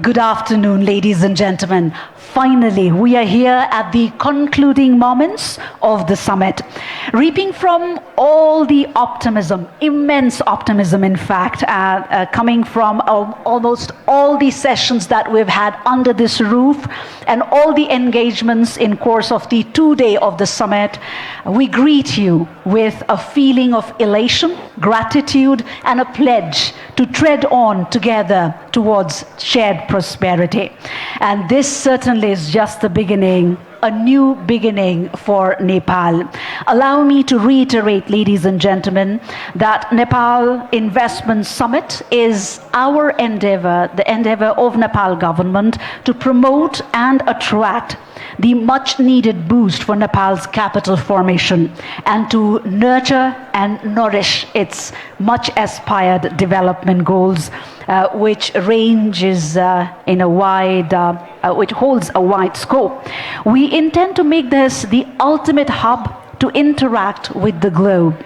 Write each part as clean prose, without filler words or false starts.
Good afternoon, ladies and gentlemen. Finally, we are here at the concluding moments of the summit, reaping from all the optimism, immense optimism, in fact, coming from almost all the sessions that we've had under this roof and all the engagements in course of the 2-day of the summit. We greet you with a feeling of elation, gratitude, and a pledge to tread on together towards shared prosperity. And this certainly is just the beginning, a new beginning for Nepal. Allow me to reiterate, ladies and gentlemen, that Nepal Investment Summit is our endeavor, the endeavor of Nepal government to promote and attract the much needed boost for Nepal's capital formation and to nurture and nourish its much aspired development goals, which ranges in a wide, which holds a wide scope. We intend to make this the ultimate hub to interact with the globe.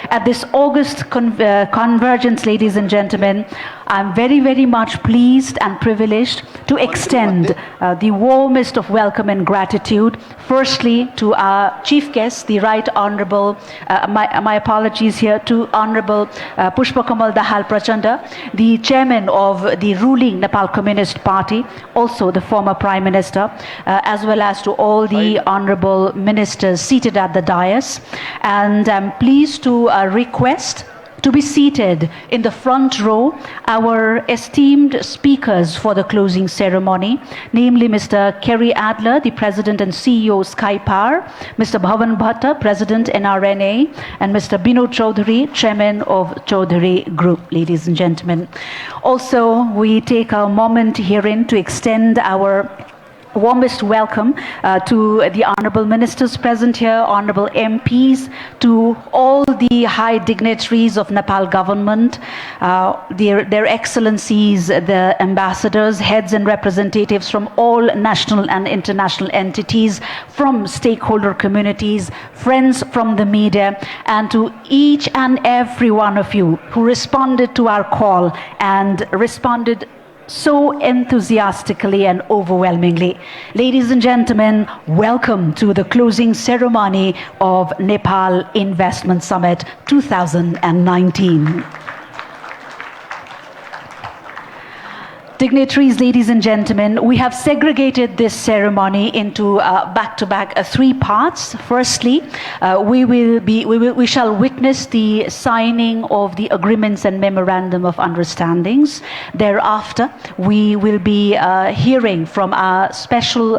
At this August convergence, ladies and gentlemen, I'm very, very much pleased and privileged to extend the warmest of welcome and gratitude, firstly to our chief guest, the Right Honorable, my apologies here, to Honorable Puspa Dhahal Prachanda, the chairman of the ruling Nepal Communist Party, also the former Prime Minister, as well as to all the honorable ministers seated at the dais. And I'm pleased to request to be seated in the front row our esteemed speakers for the closing ceremony, namely Mr. Kerry Adler, the President and CEO Sky Power, Mr. Bhavan Bhatta, President NRNA, and Mr. Binod Chaudhary, Chairman of Chaudhary Group, ladies and gentlemen. Also, we take a moment herein to extend our warmest welcome to the honorable ministers present here, honorable MPs, to all the high dignitaries of Nepal government, their excellencies, the ambassadors, heads and representatives from all national and international entities, from stakeholder communities, friends from the media, and to each and every one of you who responded to our call and responded so enthusiastically and overwhelmingly. Ladies and gentlemen, welcome to the closing ceremony of Nepal Investment Summit 2019. Dignitaries, ladies and gentlemen, we have segregated this ceremony into back-to-back 3 parts. Firstly, we shall witness the signing of the agreements and memorandum of understandings. Thereafter, we will be hearing from our special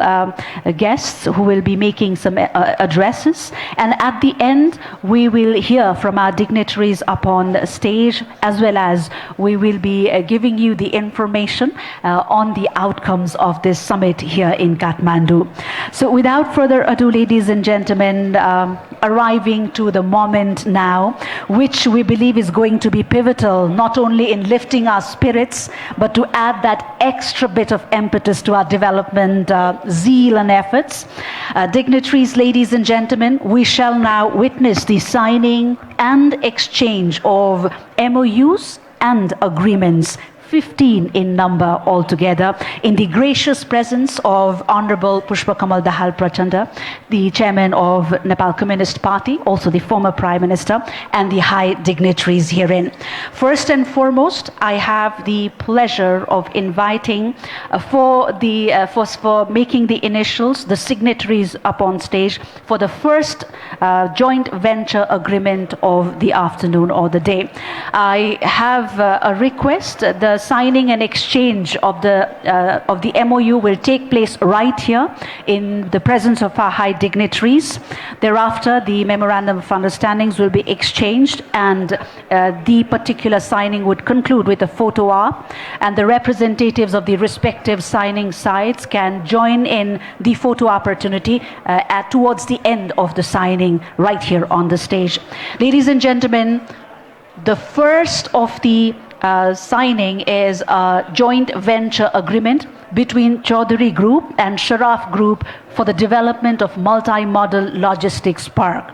guests who will be making some addresses. And at the end, we will hear from our dignitaries upon the stage, as well as we will be giving you the information on the outcomes of this summit here in Kathmandu. So without further ado, ladies and gentlemen, arriving to the moment now, which we believe is going to be pivotal, not only in lifting our spirits, but to add that extra bit of impetus to our development zeal and efforts. Dignitaries, ladies and gentlemen, we shall now witness the signing and exchange of MOUs and agreements, 15 in number altogether, in the gracious presence of Honorable Puspa Dhahal Prachanda, the chairman of Nepal Communist Party, also the former Prime Minister, and the high dignitaries herein. First and foremost, I have the pleasure of inviting for making the initials, the signatories up on stage for the first joint venture agreement of the afternoon or the day. I have a request. The signing and exchange of the MOU will take place right here in the presence of our high dignitaries. Thereafter, the memorandum of understandings will be exchanged, and the particular signing would conclude with a photo op, and the representatives of the respective signing sites can join in the photo opportunity towards the end of the signing right here on the stage. Ladies and gentlemen, the first of the signing is a joint venture agreement between Chaudhary Group and Sharaf Group for the development of multi-modal logistics park.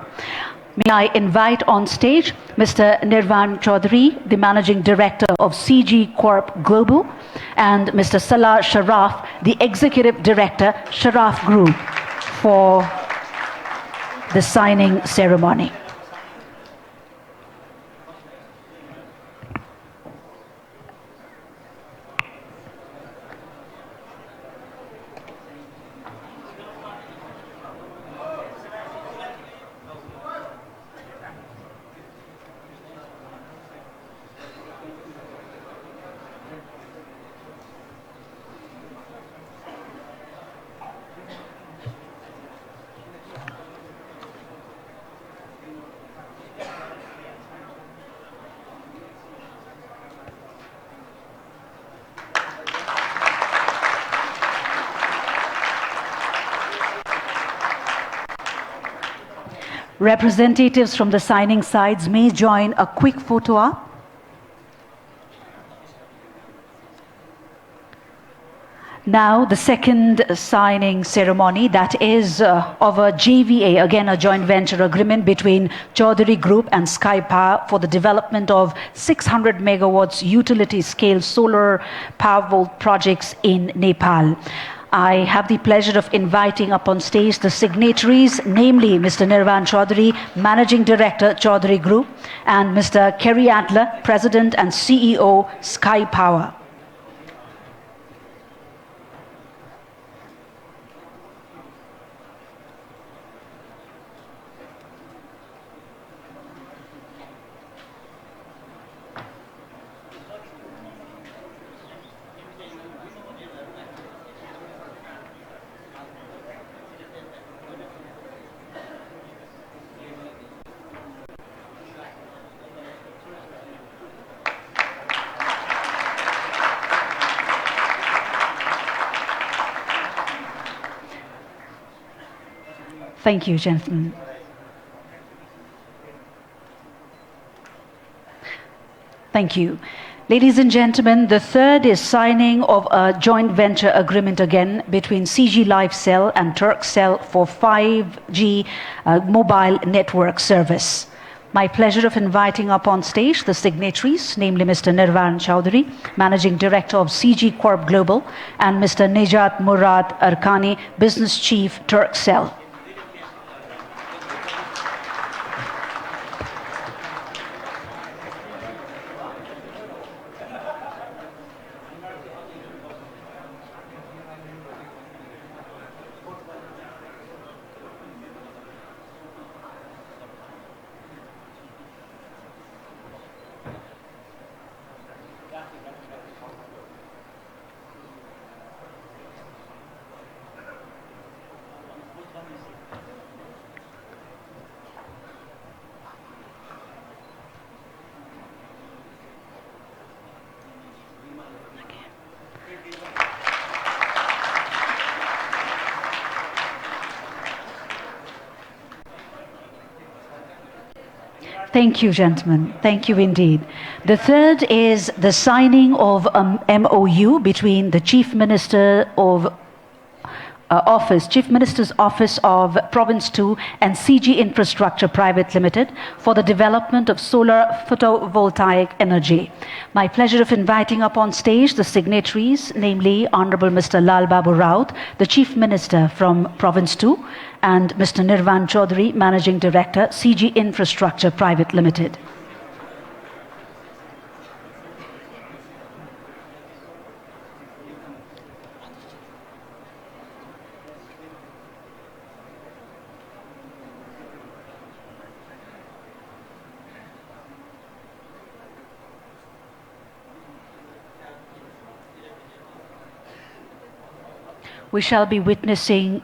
May I invite on stage Mr. Nirvan Chaudhary, the Managing Director of CG Corp Global, and Mr. Salah Sharaf, the Executive Director, Sharaf Group, for the signing ceremony. Representatives from the signing sides may join a quick photo op. Now the second signing ceremony, that is of a JVA, again a joint venture agreement between Chaudhary Group and Sky Power for the development of 600 megawatts utility scale solar Powervolt projects in Nepal. I have the pleasure of inviting up on stage the signatories, namely Mr. Nirvan Chaudhary, Managing Director, Chaudhary Group, and Mr. Kerry Adler, President and CEO, Sky Power. Thank you, gentlemen. Thank you. Ladies and gentlemen, the third is signing of a joint venture agreement again between CG Lifecell and Turkcell for 5G mobile network service. My pleasure of inviting up on stage the signatories, namely Mr. Nirvan Chaudhary, Managing Director of CG Corp Global, and Mr. Nejat Murad Arkani, Business Chief, Turkcell. Thank you, gentlemen. Thank you indeed. The third is the signing of MOU between the Chief Minister of Chief Minister's Office of Province 2 and CG Infrastructure Private Limited for the development of solar photovoltaic energy. My pleasure of inviting up on stage the signatories, namely Honorable Mr. Lal Babu Raut, the Chief Minister from Province 2, and Mr. Nirvan Chaudhary, Managing Director, CG Infrastructure Private Limited. We shall be witnessing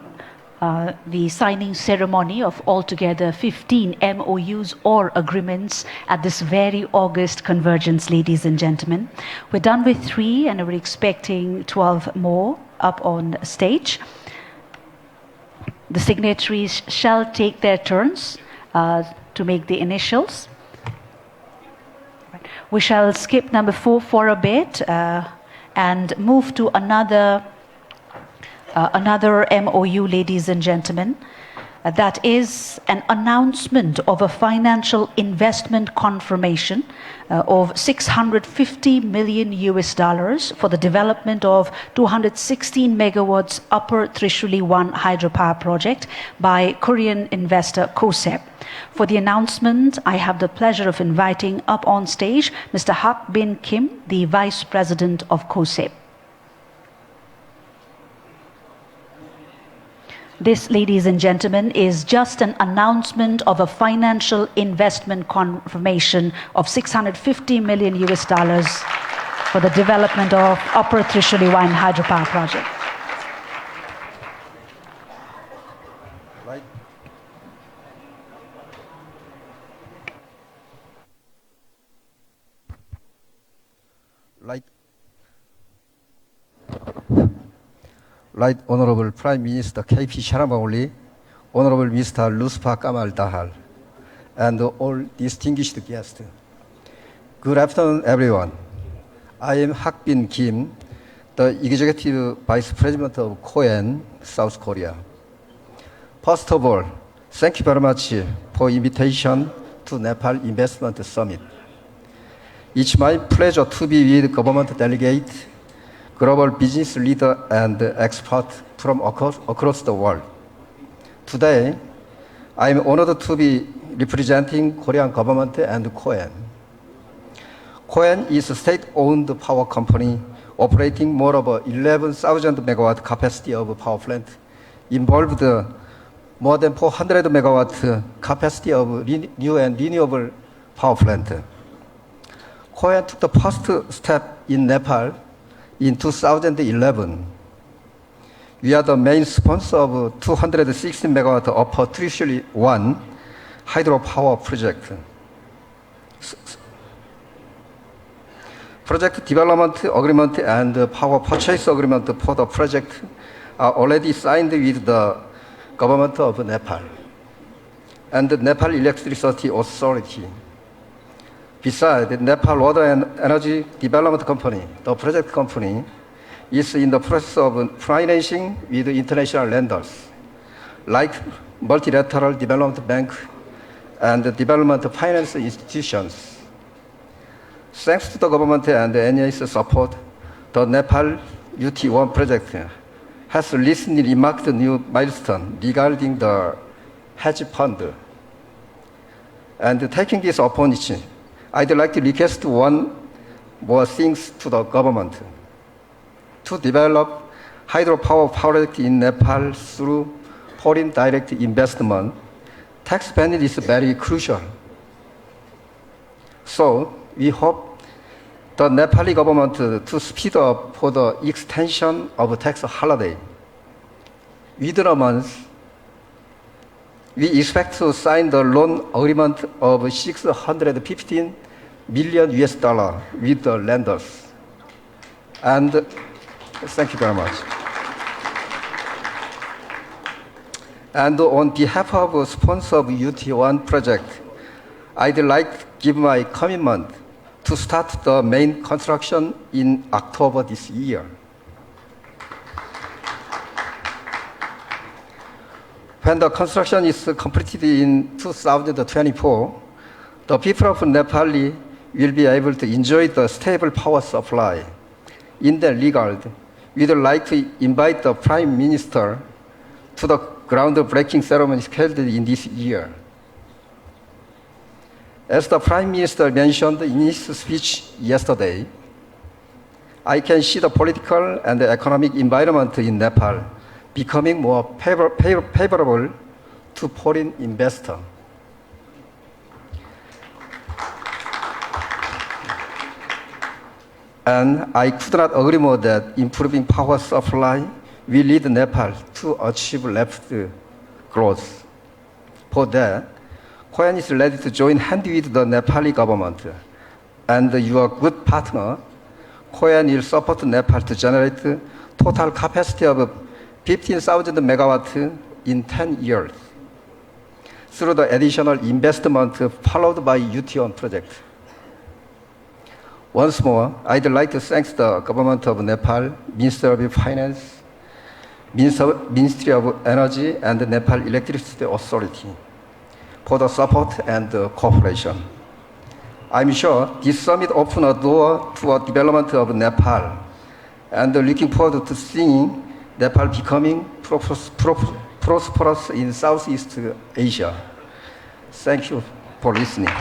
the signing ceremony of altogether 15 MOUs or agreements at this very August convergence, ladies and gentlemen. We're done with 3 and we're expecting 12 more up on stage. The signatories shall take their turns to make the initials. We shall skip number 4 for a bit and move to another MOU, ladies and gentlemen. That is an announcement of a financial investment confirmation of 650 million US dollars for the development of 216 megawatts Upper Trishuli 1 hydropower project by Korean investor KOSEP. For the announcement, I have the pleasure of inviting up on stage Mr. Hak Bin Kim, the Vice President of KOSEP. This, ladies and gentlemen, is just an announcement of a financial investment confirmation of 650 million US dollars for the development of Upper Trishuli 1 hydropower project. Right Honorable Prime Minister K.P. Sharma, Honorable Mr. Kamal Dhahal, and all distinguished guests. Good afternoon, everyone. I am Hak Bin Kim, the Executive Vice President of KOEN, South Korea. First of all, thank you very much for invitation to Nepal Investment Summit. It's my pleasure to be with government delegates, global business leader and expert from across the world. Today, I am honored to be representing Korean government and KOEN. KOEN is a state-owned power company operating more than 11,000 megawatt capacity of power plant, involved more than 400 megawatt capacity of new and renewable power plant. KOEN took the first step in Nepal in 2011. We are the main sponsor of 260 megawatt Upper Trishuli 1 hydropower project. Project development agreement and power purchase agreement for the project are already signed with the government of Nepal and the Nepal Electricity Authority. Besides, the Nepal Water and Energy Development Company, the project company, is in the process of financing with international lenders, like Multilateral Development Bank and development finance institutions. Thanks to the government and the NEA's support, the Nepal UT1 project has recently marked a new milestone regarding the hedge fund. And taking this opportunity, I'd like to request one more things to the government to develop hydropower project in Nepal through foreign direct investment. Tax benefit is very crucial. So we hope the Nepali government to speed up for the extension of tax holiday. Within a month, we expect to sign the loan agreement of 615 million US dollar with the lenders. And thank you very much. And on behalf of sponsor of UT1 project, I'd like to give my commitment to start the main construction in October this year. When the construction is completed in 2024, the people of Nepal will be able to enjoy the stable power supply. In that regard, we would like to invite the Prime Minister to the groundbreaking ceremony held in this year. As the Prime Minister mentioned in his speech yesterday, I can see the political and economic environment in Nepal becoming more favorable to foreign investors. And I could not agree more that improving power supply will lead Nepal to achieve rapid growth. For that, KOEN is ready to join hands with the Nepali government. And your good partner, KOEN will support Nepal to generate total capacity of 15,000 megawatt in 10 years through the additional investment followed by UT1 project. Once more, I'd like to thank the government of Nepal, Minister of Finance, Ministry of Energy and the Nepal Electricity Authority for the support and cooperation. I'm sure this summit opened a door to a development of Nepal, and looking forward to seeing Nepal becoming prosperous in Southeast Asia. Thank you for listening.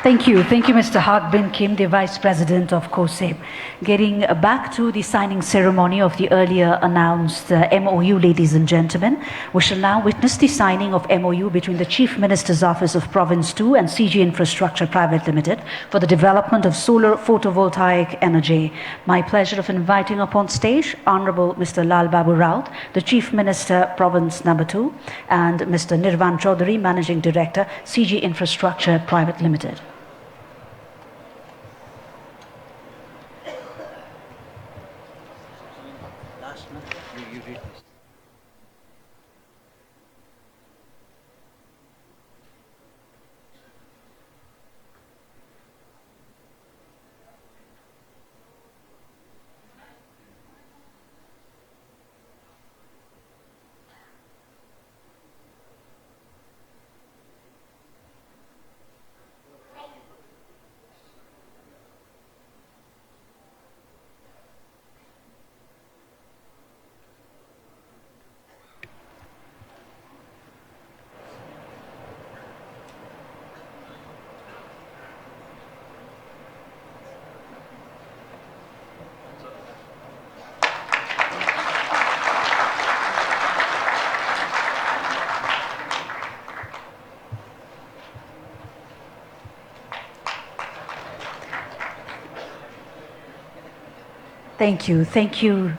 Thank you. Thank you, Mr. Hak Bin Kim, the Vice President of COSEP. Getting back to the signing ceremony of the earlier announced MOU, ladies and gentlemen, we shall now witness the signing of MOU between the Chief Minister's Office of Province 2 and CG Infrastructure Private Limited for the development of solar photovoltaic energy. My pleasure of inviting upon stage Honorable Mr. Lal Babu Raut, the Chief Minister, Province Number 2, and Mr. Nirvan Chaudhary, Managing Director, CG Infrastructure Private Limited. Thank you. Thank you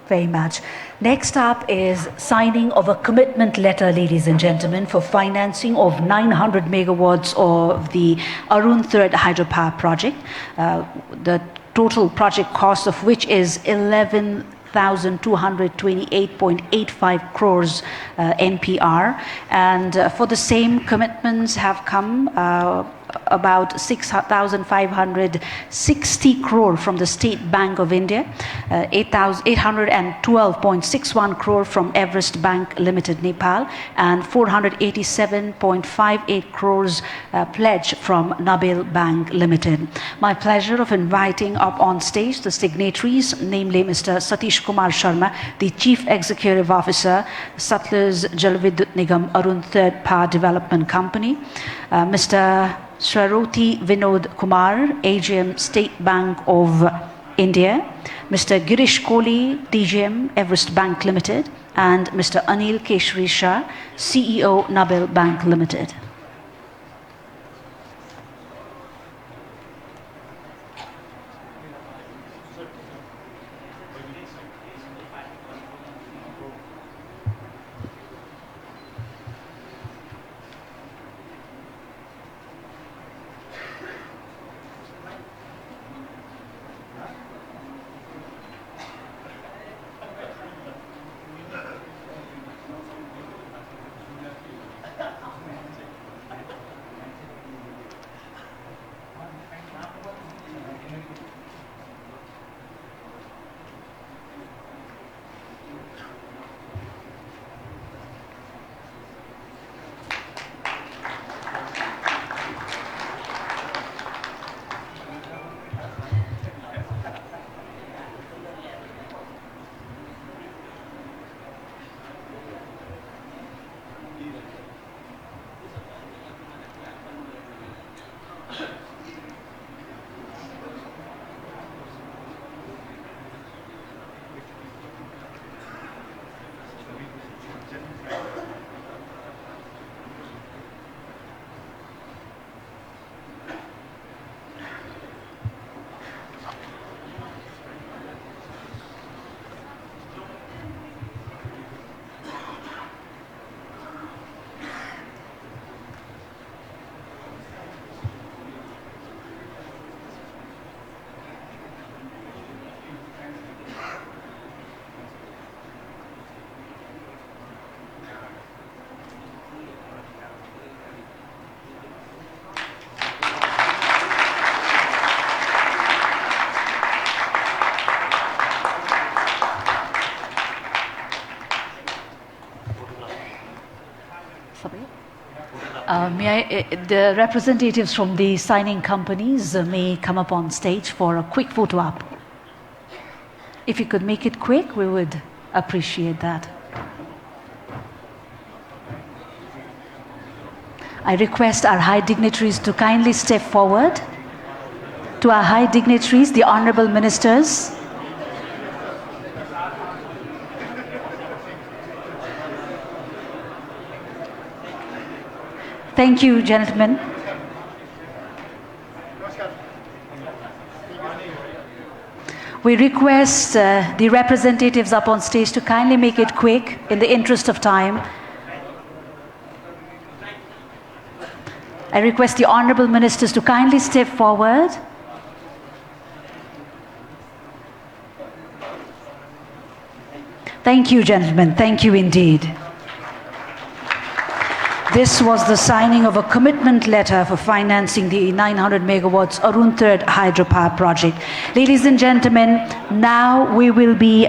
very much. Next up is signing of a commitment letter, ladies and gentlemen, for financing of 900 megawatts of the Arun 3rd hydropower project. The total project cost of which is 11,228.85 crores NPR. And for the same commitments have come about 6,560 crore from the State Bank of India, 812.61 crore from Everest Bank Limited, Nepal, and 487.58 crores pledge from Nabil Bank Limited. My pleasure of inviting up on stage the signatories, namely Mr. Satish Kumar Sharma, the Chief Executive Officer, Sutlej Jal Vidyut Nigam Arun 3rd Power Development Company, Mr. Swaroti Vinod Kumar, AGM State Bank of India, Mr. Girish Kohli, DGM Everest Bank Limited, and Mr. Anil Keshri Shah, CEO Nabil Bank Limited. The representatives from the signing companies may come up on stage for a quick photo op. If you could make it quick, we would appreciate that. I request our high dignitaries to kindly step forward. To our high dignitaries, the honorable ministers. Thank you, gentlemen. We request the representatives up on stage to kindly make it quick in the interest of time. I request the honorable ministers to kindly step forward. Thank you, gentlemen. Thank you indeed. This was the signing of a commitment letter for financing the 900 megawatts Arun 3rd hydropower project. Ladies and gentlemen, now we will be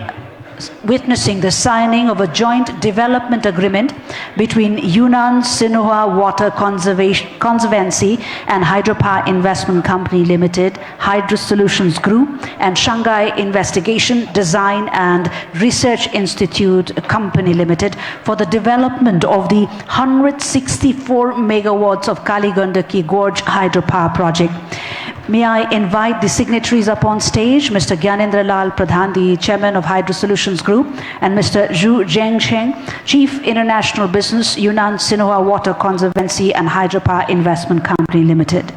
witnessing the signing of a joint development agreement between Yunnan Sinhua Water Conservancy and Hydropower Investment Company Limited, Hydro Solutions Group, and Shanghai Investigation, Design and Research Institute Company Limited for the development of the 164 megawatts of Kaligandaki Gorge hydropower project. May I invite the signatories up on stage, Mr. Gyanendra Lal Pradhan, the Chairman of Hydro Solutions Group, and Mr. Zhu Zhengsheng, Chief International Business, Yunnan Sinhua Water Conservancy and Hydropower Investment Company Limited.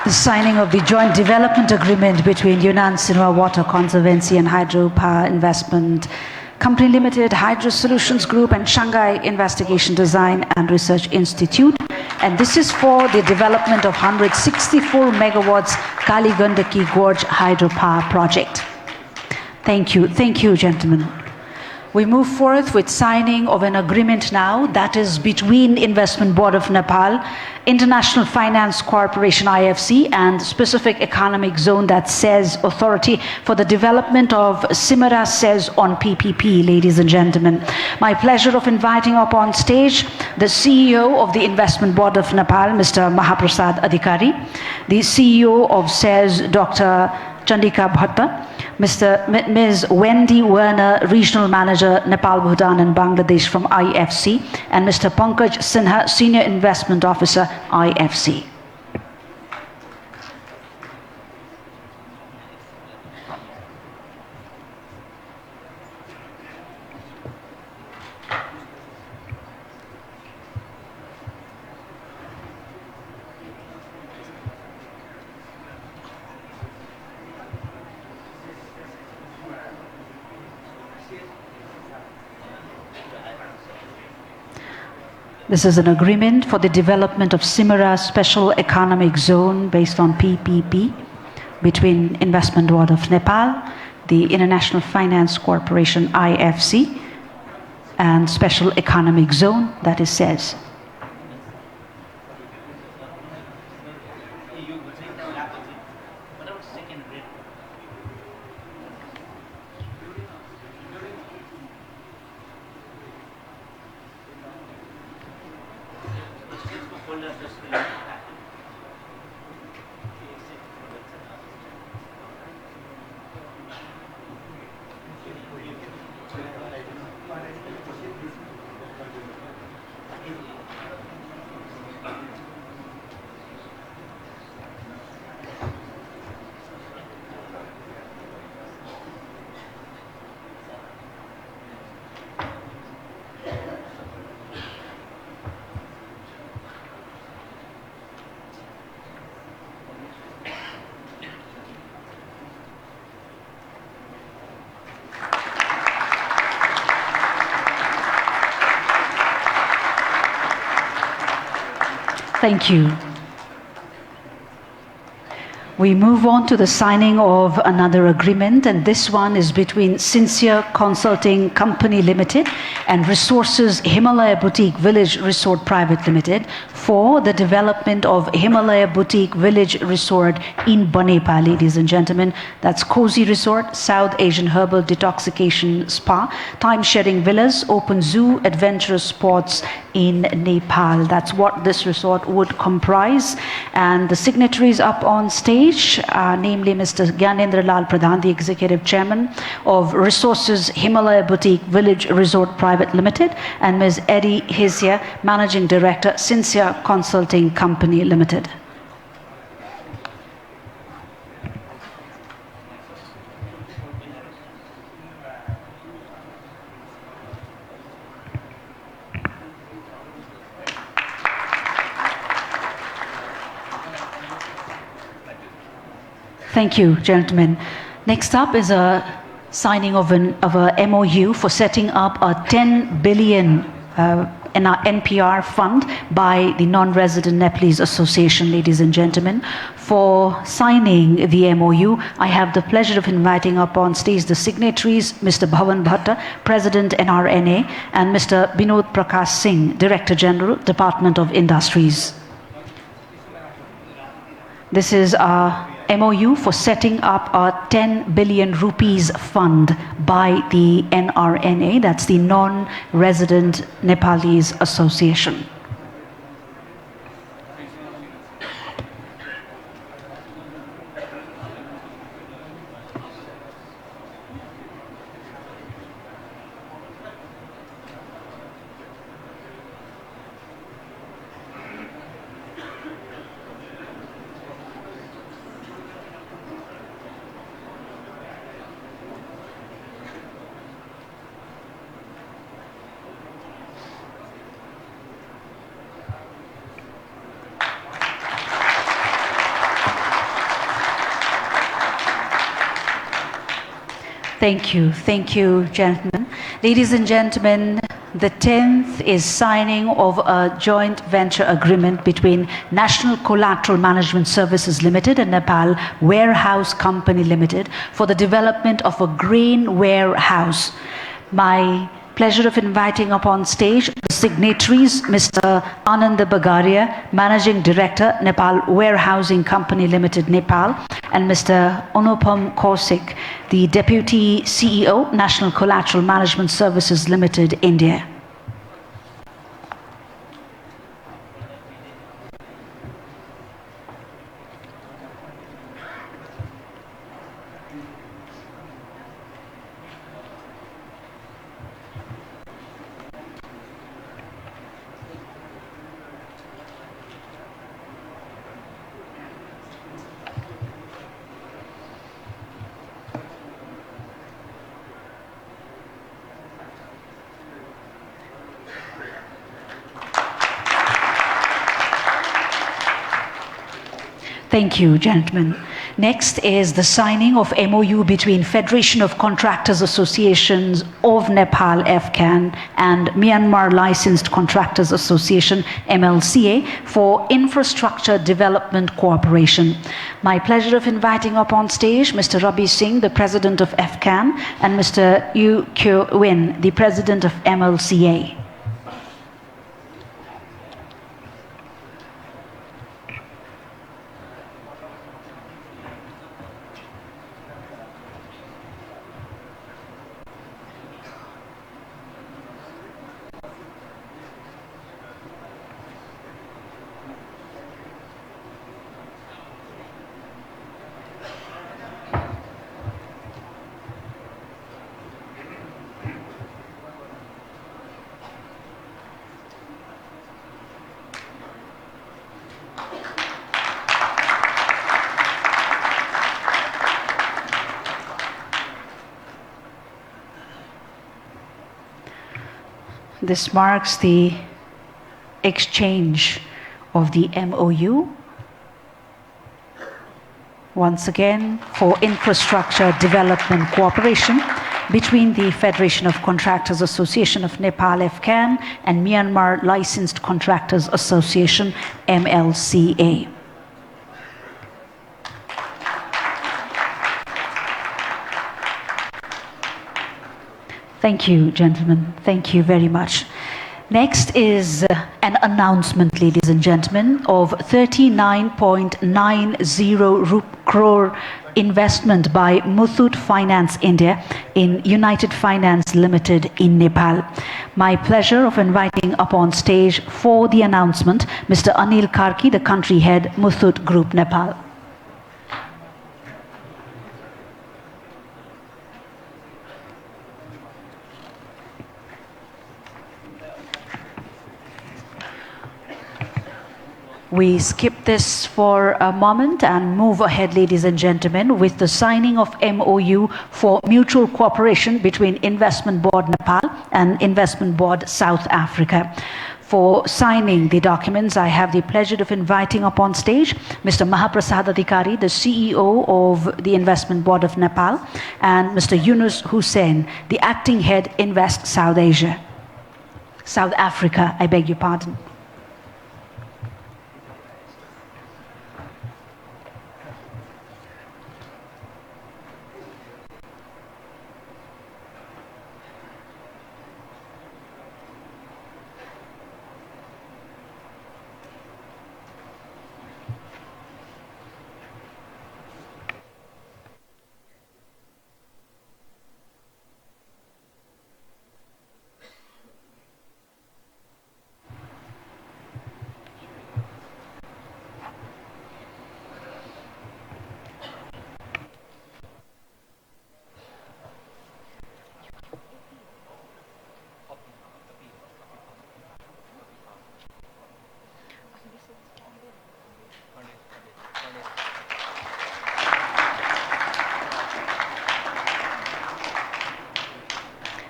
The signing of the joint development agreement between Yunnan Sinhua Water Conservancy and Hydropower Investment Company Limited, Hydro Solutions Group, and Shanghai Investigation, Design and Research Institute. And this is for the development of 164 megawatts Kaligandaki Gorge hydropower project. Thank you, gentlemen. We move forth with signing of an agreement now that is between Investment Board of Nepal, International Finance Corporation IFC, and Specific Economic Zone, that says authority for the development of Simara says on PPP. Ladies and gentlemen, my pleasure of inviting up on stage the CEO of the Investment Board of Nepal, Mr. Mahaprasad Adhikari, the CEO of says Dr. Chandika Bhatta, Ms. Wendy Werner, Regional Manager, Nepal, Bhutan and Bangladesh from IFC, and Mr. Pankaj Sinha, Senior Investment Officer, IFC. This is an agreement for the development of Simara Special Economic Zone based on PPP between Investment Board of Nepal, the International Finance Corporation IFC, and Special Economic Zone, that is SEZ. Thank you. We move on to the signing of another agreement, and this one is between Sincere Consulting Company Limited and Resources Himalaya Boutique Village Resort Private Limited for the development of Himalaya Boutique Village Resort in Banepa, ladies and gentlemen. That's Cozy Resort, South Asian Herbal Detoxification Spa, time-sharing villas, open zoo, adventurous sports in Nepal. That's what this resort would comprise. And the signatories up on stage are namely Mr. Gyanendra Lal Pradhan, the Executive Chairman of Resources Himalaya Boutique Village Resort Private Limited, and Ms. Eddie Hizia, Managing Director, Sincere Consulting Company Limited. Thank you, gentlemen. Next up is a signing of a MOU for setting up a 10 billion NPR fund by the Non-Resident Nepalese Association, ladies and gentlemen. For signing the MOU, I have the pleasure of inviting up on stage the signatories, Mr. Bhavan Bhatta, President NRNA, and Mr. Binod Prakash Singh, Director General, Department of Industries. This is a MOU for setting up a 10 billion rupees fund by the NRNA, that's the Non-Resident Nepalese Association. Thank you, gentlemen. Ladies and gentlemen, the 10th is signing of a joint venture agreement between National Collateral Management Services Limited and Nepal Warehouse Company Limited for the development of a grain warehouse. My pleasure of inviting up on stage the signatories, Mr. Anand Bagaria, Managing Director, Nepal Warehousing Company Limited, Nepal, and Mr. Anupam Kaushik, the Deputy CEO, National Collateral Management Services Limited, India. Thank you, gentlemen. Next is the signing of MOU between Federation of Contractors Associations of Nepal FCAN and Myanmar Licensed Contractors Association MLCA for infrastructure development cooperation. My pleasure of inviting up on stage Mr. Rabi Singh, the President of FCAN, and Mr. Yu Kyo Win, the President of MLCA. This marks the exchange of the MOU, once again, for infrastructure development cooperation between the Federation of Contractors Association of Nepal FCAN and Myanmar Licensed Contractors Association MLCA. Thank you, gentlemen. Thank you very much. Next is an announcement, ladies and gentlemen, of 39.90 crore investment by Muthoot Finance India in United Finance Limited in Nepal. My pleasure of inviting up on stage for the announcement Mr. Anil Karki, the country head, Muthoot Group, Nepal. We skip this for a moment and move ahead, ladies and gentlemen, with the signing of MOU for mutual cooperation between Investment Board Nepal and Investment Board South Africa. For signing the documents, I have the pleasure of inviting up on stage Mr. Mahaprasad Adhikari, the CEO of the Investment Board of Nepal, and Mr. Yunus Hussain, the acting head, Invest South Africa, I beg your pardon.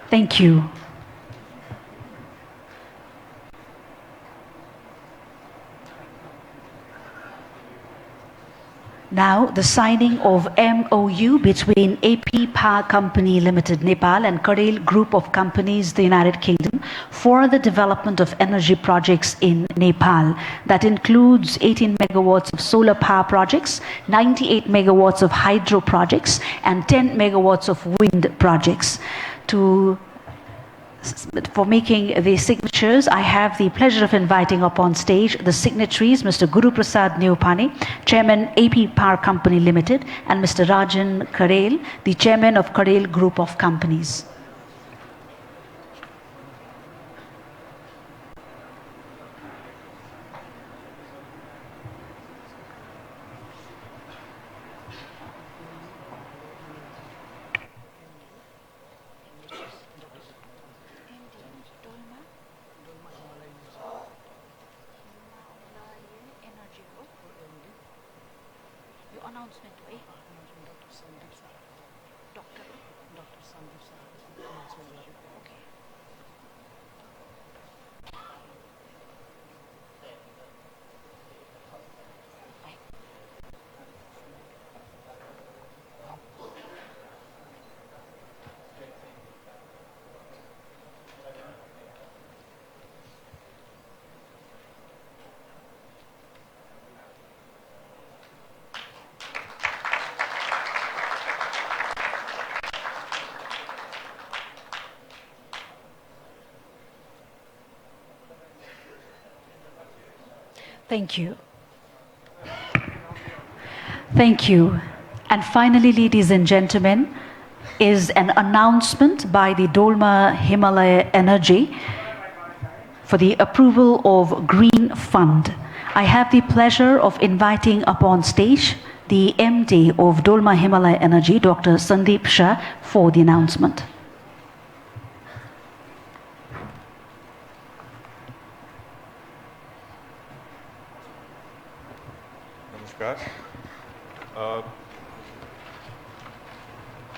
Thank you. Now, the signing of MOU between AP Power Company Limited, Nepal and Kamal Group of Companies, the United Kingdom, for the development of energy projects in Nepal. That includes 18 megawatts of solar power projects, 98 megawatts of hydro projects, and 10 megawatts of wind projects. For making the signatures, I have the pleasure of inviting up on stage the signatories, Mr. Guru Prasad Neopane, Chairman AP Power Company Limited, and Mr. Rajan Karel, the Chairman of Kamal Group of Companies. Thank you. Thank you. And finally, ladies and gentlemen, is an announcement by the Dolma Himalaya Energy for the approval of Green Fund. I have the pleasure of inviting upon stage the MD of Dolma Himalaya Energy, Dr. Sandeep Shah, for the announcement. Namaskar.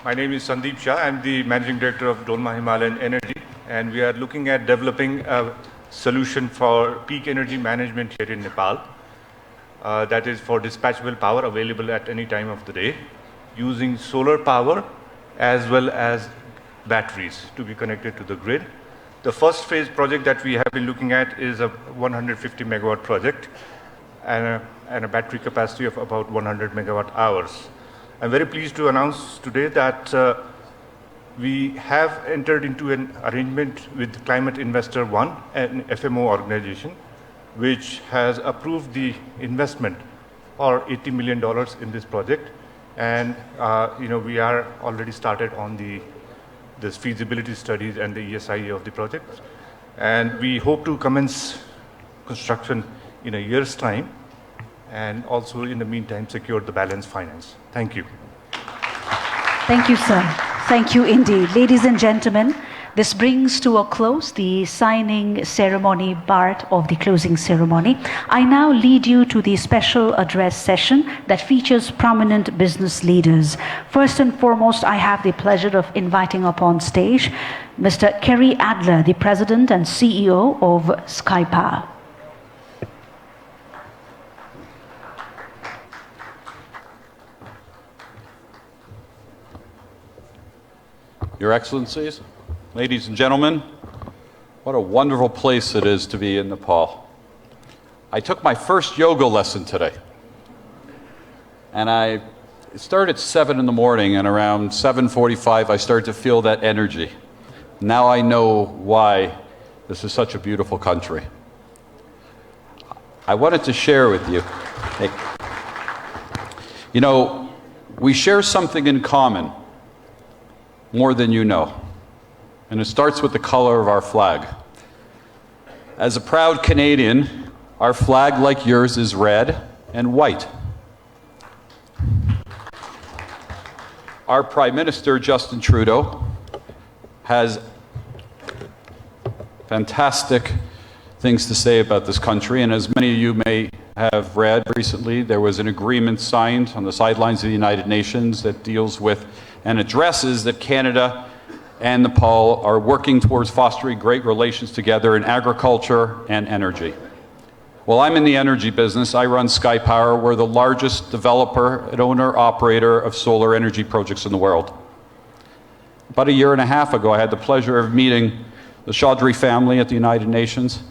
My name is Sandeep Shah. I'm the Managing Director of Dolma Himalayan Energy, and we are looking at developing a solution for peak energy management here in Nepal. That is for dispatchable power available at any time of the day, using solar power as well as batteries to be connected to the grid. The first phase project that we have been looking at is a 150 megawatt project and a battery capacity of about 100 megawatt hours. I'm very pleased to announce today that we have entered into an arrangement with Climate Investor One, an FMO organization, which has approved the investment for $80 million in this project. And we are already started on this feasibility studies and the ESIA of the project. And we hope to commence construction in a year's time, and also in the meantime secure the balance finance. Thank you. Thank you, sir. Thank you indeed. Ladies and gentlemen, this brings to a close the signing ceremony part of the closing ceremony. I now lead you to the special address session that features prominent business leaders. First and foremost, I have the pleasure of inviting upon stage Mr. Kerry Adler, the President and CEO of Skypower. Your Excellencies, ladies and gentlemen, what a wonderful place it is to be in Nepal. I took my first yoga lesson today, and it started at 7 in the morning, and around 7:45 I started to feel that energy. Now I know why this is such a beautiful country. I wanted to share with you, we share something in common more than you know. And it starts with the color of our flag. As a proud Canadian, our flag, like yours, is red and white. Our Prime Minister, Justin Trudeau, has fantastic things to say about this country, and as many of you may have read recently, there was an agreement signed on the sidelines of the United Nations that deals with and addresses that Canada and Nepal are working towards fostering great relations together in agriculture and energy. Well, I'm in the energy business. I run Skypower. We're the largest developer and owner-operator of solar energy projects in the world. About a year and a half ago, I had the pleasure of meeting the Chaudhry family at the United Nations,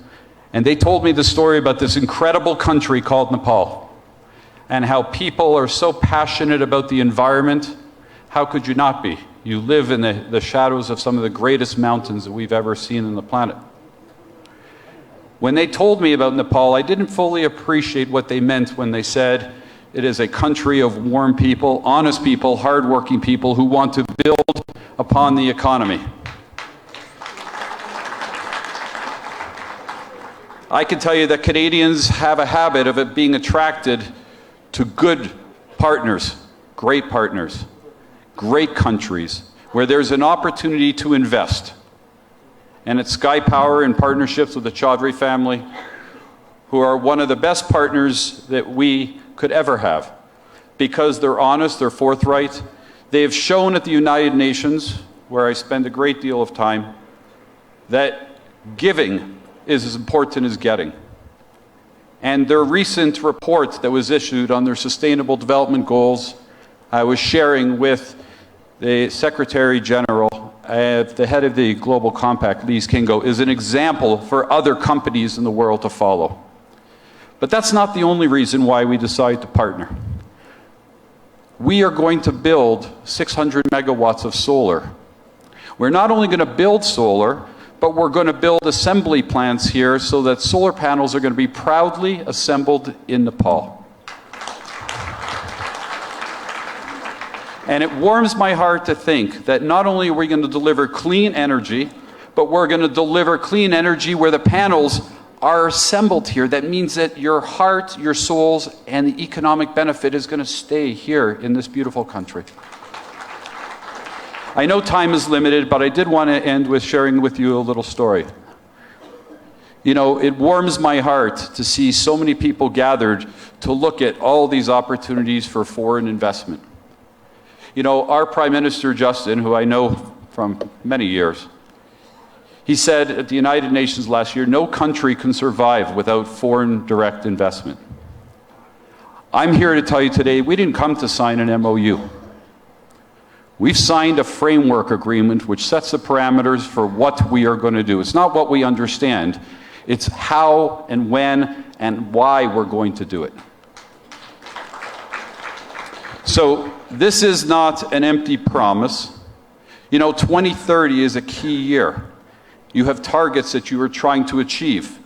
and they told me the story about this incredible country called Nepal and how people are so passionate about the environment. How could you not be? You live in the shadows of some of the greatest mountains that we've ever seen on the planet. When they told me about Nepal, I didn't fully appreciate what they meant when they said it is a country of warm people, honest people, hardworking people who want to build upon the economy. I can tell you that Canadians have a habit of it being attracted to good partners, great partners, great countries, where there's an opportunity to invest. And at Skypower, in partnerships with the Chaudhry family, who are one of the best partners that we could ever have, because they're honest, they're forthright. They have shown at the United Nations, where I spend a great deal of time, that giving is as important as getting. And their recent report that was issued on their Sustainable Development Goals, I was sharing with the Secretary General, the head of the Global Compact, Lise Kingo, is an example for other companies in the world to follow. But that's not the only reason why we decided to partner. We are going to build 600 megawatts of solar. We're not only going to build solar, but we're going to build assembly plants here so that solar panels are going to be proudly assembled in Nepal. And it warms my heart to think that not only are we going to deliver clean energy, but we're going to deliver clean energy where the panels are assembled here. That means that your heart, your souls, and the economic benefit is going to stay here in this beautiful country. I know time is limited, but I did want to end with sharing with you a little story. You know, it warms my heart to see so many people gathered to look at all these opportunities for foreign investment. You know, our Prime Minister, Justin, who I know from many years, he said at the United Nations last year, no country can survive without foreign direct investment. I'm here to tell you today, we didn't come to sign an MOU. We've signed a framework agreement which sets the parameters for what we are going to do. It's not what we understand, it's how and when and why we're going to do it. So this is not an empty promise. You know, 2030 is a key year. You have targets that you are trying to achieve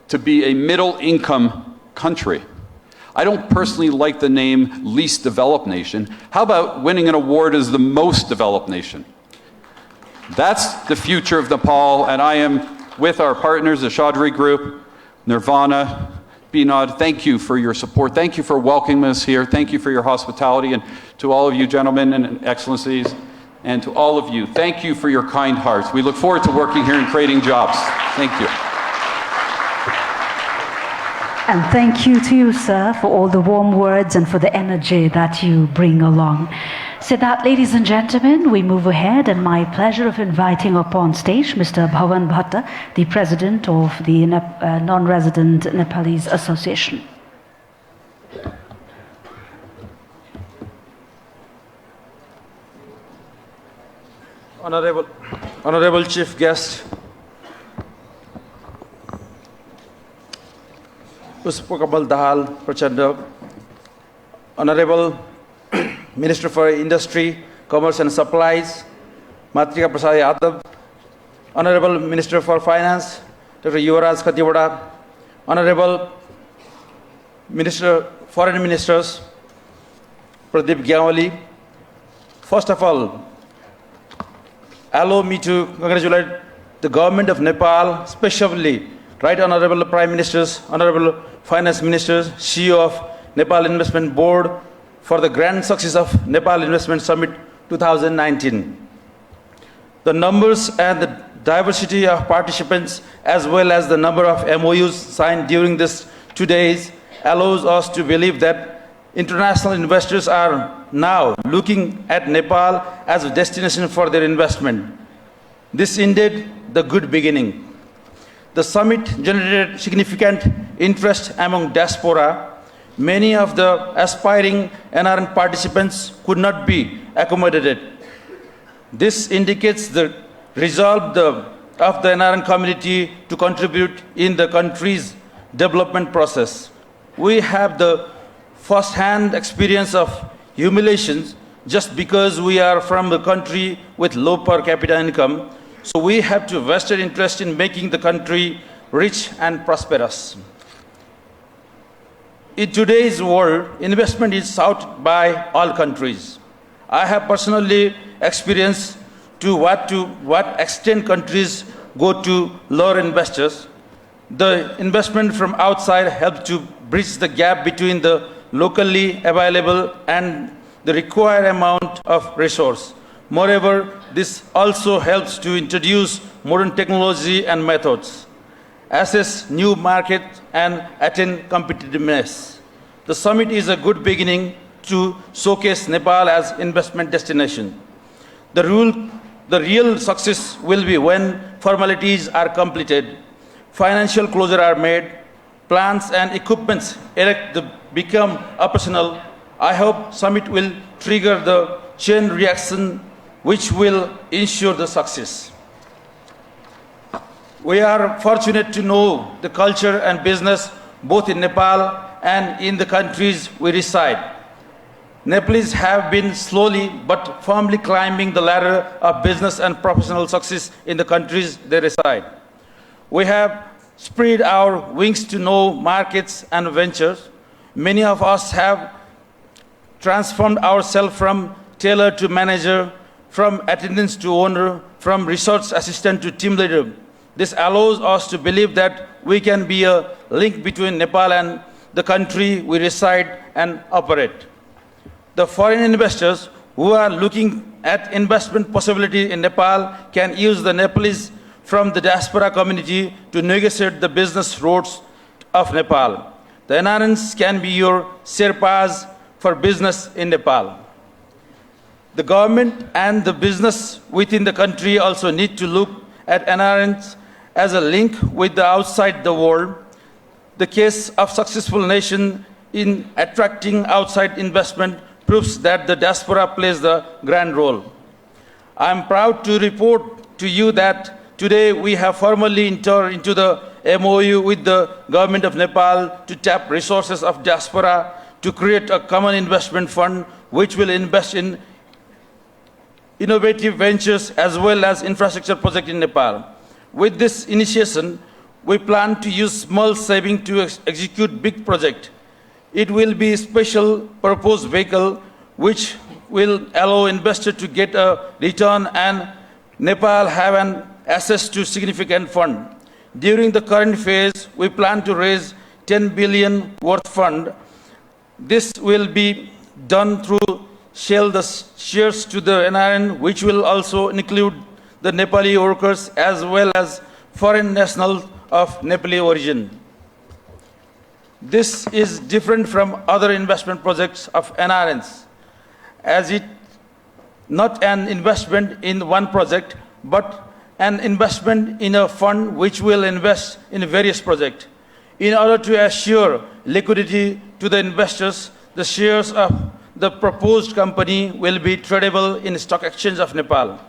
to be a middle-income country. I don't personally like the name least developed nation. How about winning an award as the most developed nation? That's the future of Nepal, and I am with our partners, the Chaudhry Group, Nirvana, Binod. Thank you for your support. Thank you for welcoming us here. Thank you for your hospitality, and to all of you gentlemen and excellencies, and to all of you, thank you for your kind hearts. We look forward to working here and creating jobs. Thank you. And thank you to you, sir, for all the warm words and for the energy that you bring along. So that, ladies and gentlemen, we move ahead, and my pleasure of inviting upon stage Mr. Bhavan Bhatta, the president of the Non-Resident Nepalese Association. Honorable Chief Guest, Puspa Kamal Dhahal, Prachanda, Honorable Minister for Industry, Commerce and Supplies, Matrika Prasad Yadav, Honorable Minister for Finance, Dr. Yuvraj Khatiwada, Honorable Foreign Ministers, Pradeep Gyawali. First of all, allow me to congratulate the government of Nepal, especially Right Honorable Prime Ministers, Honorable Finance Ministers, CEO of Nepal Investment Board for the grand success of Nepal Investment Summit 2019. The numbers and the diversity of participants as well as the number of MOUs signed during this 2 days allows us to believe that international investors are now looking at Nepal as a destination for their investment. This indeed the good beginning. The summit generated significant interest among diaspora. Many of the aspiring NRN participants could not be accommodated. This indicates the resolve of the NRN community to contribute in the country's development process. We have the first-hand experience of humiliations just because we are from a country with low per capita income. So we have to vested interest in making the country rich and prosperous. In today's world, investment is sought by all countries. I have personally experienced to what extent countries go to lure investors. The investment from outside helps to bridge the gap between the locally available and the required amount of resource. Moreover, this also helps to introduce modern technology and methods, assess new markets, and attain competitiveness. The summit is a good beginning to showcase Nepal as investment destination. The real success will be when formalities are completed, financial closure are made, plants and equipments become operational. I hope summit will trigger the chain reaction which will ensure the success. We are fortunate to know the culture and business both in Nepal and in the countries we reside. Nepalese have been slowly but firmly climbing the ladder of business and professional success in the countries they reside. We have spread our wings to know markets and ventures. Many of us have transformed ourselves from tailor to manager, from attendant to owner, from research assistant to team leader. This allows us to believe that we can be a link between Nepal and the country we reside and operate. The foreign investors who are looking at investment possibility in Nepal can use the Nepalese from the diaspora community to negotiate the business routes of Nepal. The NRNs can be your Sherpas for business in Nepal. The government and the business within the country also need to look at NRNs as a link with the outside the world. The case of successful nation in attracting outside investment proves that the diaspora plays the grand role. I am proud to report to you that today we have formally entered into the MOU with the government of Nepal to tap resources of diaspora to create a common investment fund which will invest in innovative ventures as well as infrastructure projects in Nepal. With this initiation, we plan to use small saving to execute big project. It will be a special purpose vehicle which will allow investors to get a return and Nepal have an access to significant fund. During the current phase, we plan to raise 10 billion worth fund. This will be done through sell the shares to the NRN, which will also include the Nepali workers as well as foreign nationals of Nepali origin. This is different from other investment projects of NRNs, as it not an investment in one project, but an investment in a fund which will invest in various projects. In order to assure liquidity to the investors, the shares of the proposed company will be tradable in stock exchange of Nepal.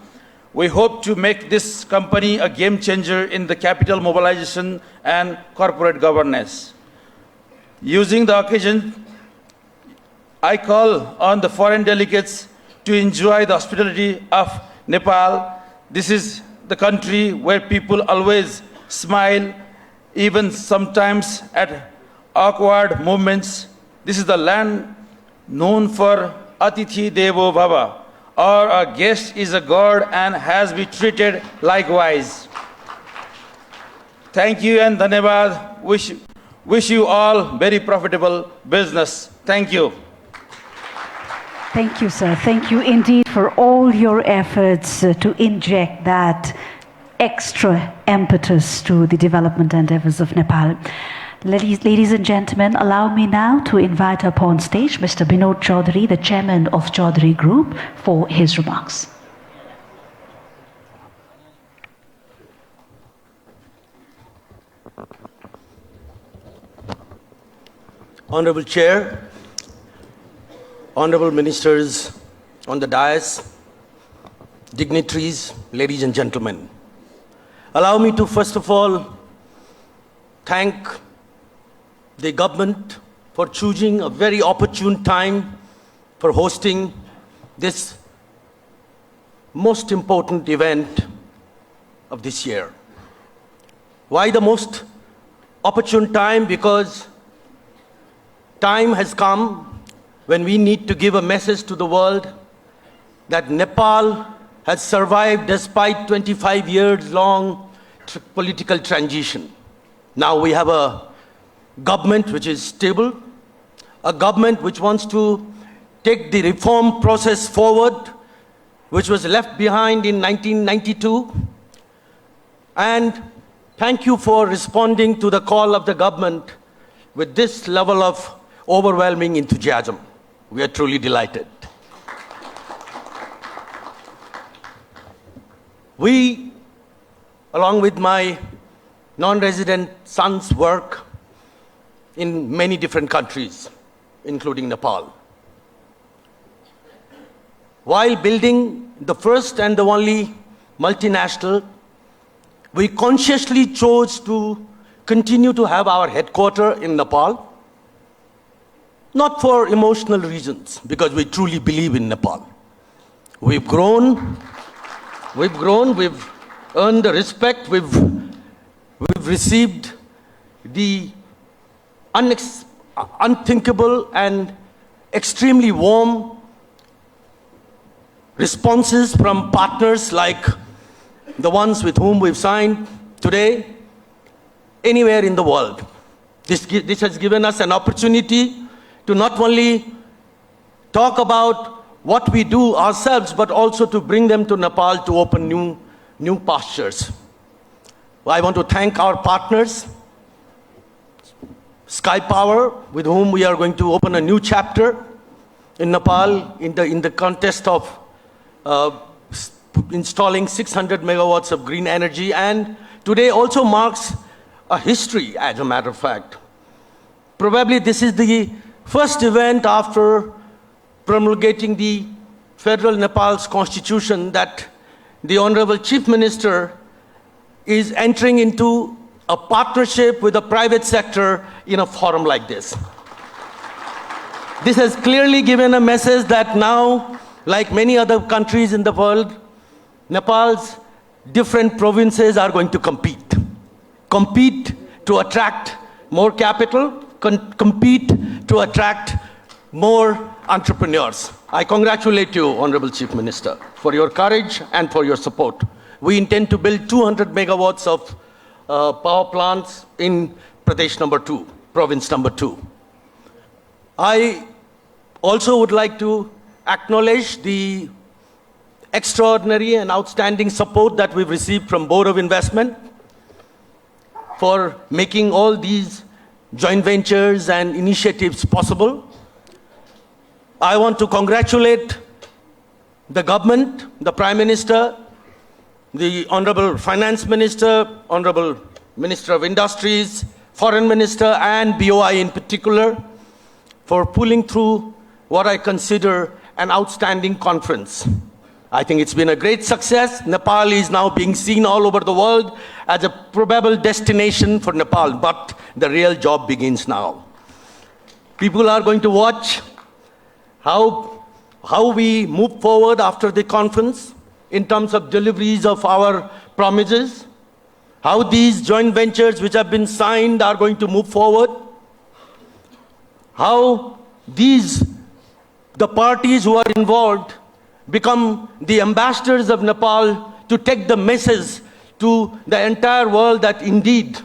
We hope to make this company a game changer in the capital mobilization and corporate governance. Using the occasion, I call on the foreign delegates to enjoy the hospitality of Nepal. This is the country where people always smile, even sometimes at awkward moments. This is the land known for Atithi Devo Bhava, or a guest is a god and has been treated likewise. Thank you and dhanyavad. Wish you all very profitable business. Thank you. Thank you, sir. Thank you indeed for all your efforts to inject that extra impetus to the development endeavors of Nepal. Ladies and gentlemen, allow me now to invite upon stage Mr. Binod Chaudhary, the chairman of Chaudhary Group, for his remarks. Honorable Chair, Honorable Ministers on the dais, dignitaries, ladies and gentlemen. Allow me to first of all thank the government for choosing a very opportune time for hosting this most important event of this year. Why the most opportune time? Because time has come when we need to give a message to the world that Nepal has survived despite 25 years long political transition. Now we have a government which is stable, a government which wants to take the reform process forward, which was left behind in 1992. And thank you for responding to the call of the government with this level of overwhelming enthusiasm. We are truly delighted. We, along with my non-resident sons, work in many different countries, including Nepal. While building the first and the only multinational, we consciously chose to continue to have our headquarters in Nepal. not for emotional reasons, because we truly believe in Nepal. We've grown, we've earned the respect, we've received the unthinkable and extremely warm responses from partners like the ones with whom we've signed today, anywhere in the world. This has given us an opportunity to not only talk about what we do ourselves, but also to bring them to Nepal to open new pastures. I want to thank our partners, Sky Power, with whom we are going to open a new chapter in Nepal in the contest of installing 600 megawatts of green energy. And today also marks a history, as a matter of fact. Probably this is the first event after promulgating the federal Nepal's constitution that the Honorable Chief Minister is entering into a partnership with the private sector in a forum like this. This has clearly given a message that now, like many other countries in the world, Nepal's different provinces are going to compete to attract more capital, compete to attract more entrepreneurs. I congratulate you, Honorable Chief Minister, for your courage and for your support. We intend to build 200 megawatts of power plants in Pradesh number 2, province number 2. I also would like to acknowledge the extraordinary and outstanding support that we've received from Board of Investment for making all these joint ventures and initiatives possible. I want to congratulate the government, the Prime Minister, the Honorable Finance Minister, Honorable Minister of Industries, Foreign Minister, and BOI in particular, for pulling through what I consider an outstanding conference. I think it's been a great success. Nepal is now being seen all over the world as a probable destination for Nepal, but the real job begins now. People are going to watch how we move forward after the conference in terms of deliveries of our promises, how these joint ventures which have been signed are going to move forward, how the parties who are involved become the ambassadors of Nepal to take the message to the entire world that indeed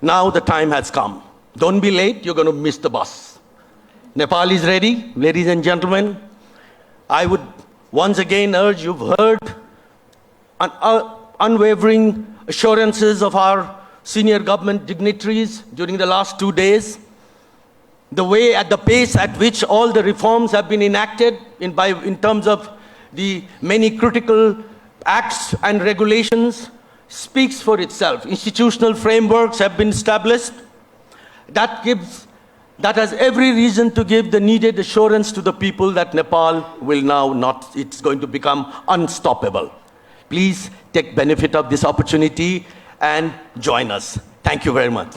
now the time has come. Don't be late, you're going to miss the bus. Nepal is ready, ladies and gentlemen. I would once again urge, you've heard unwavering assurances of our senior government dignitaries during the last 2 days. The way, at the pace at which all the reforms have been enacted in terms of the many critical acts and regulations speaks for itself. Institutional frameworks have been established. That has every reason to give the needed assurance to the people that Nepal will now it's going to become unstoppable. Please take benefit of this opportunity and join us. Thank you very much.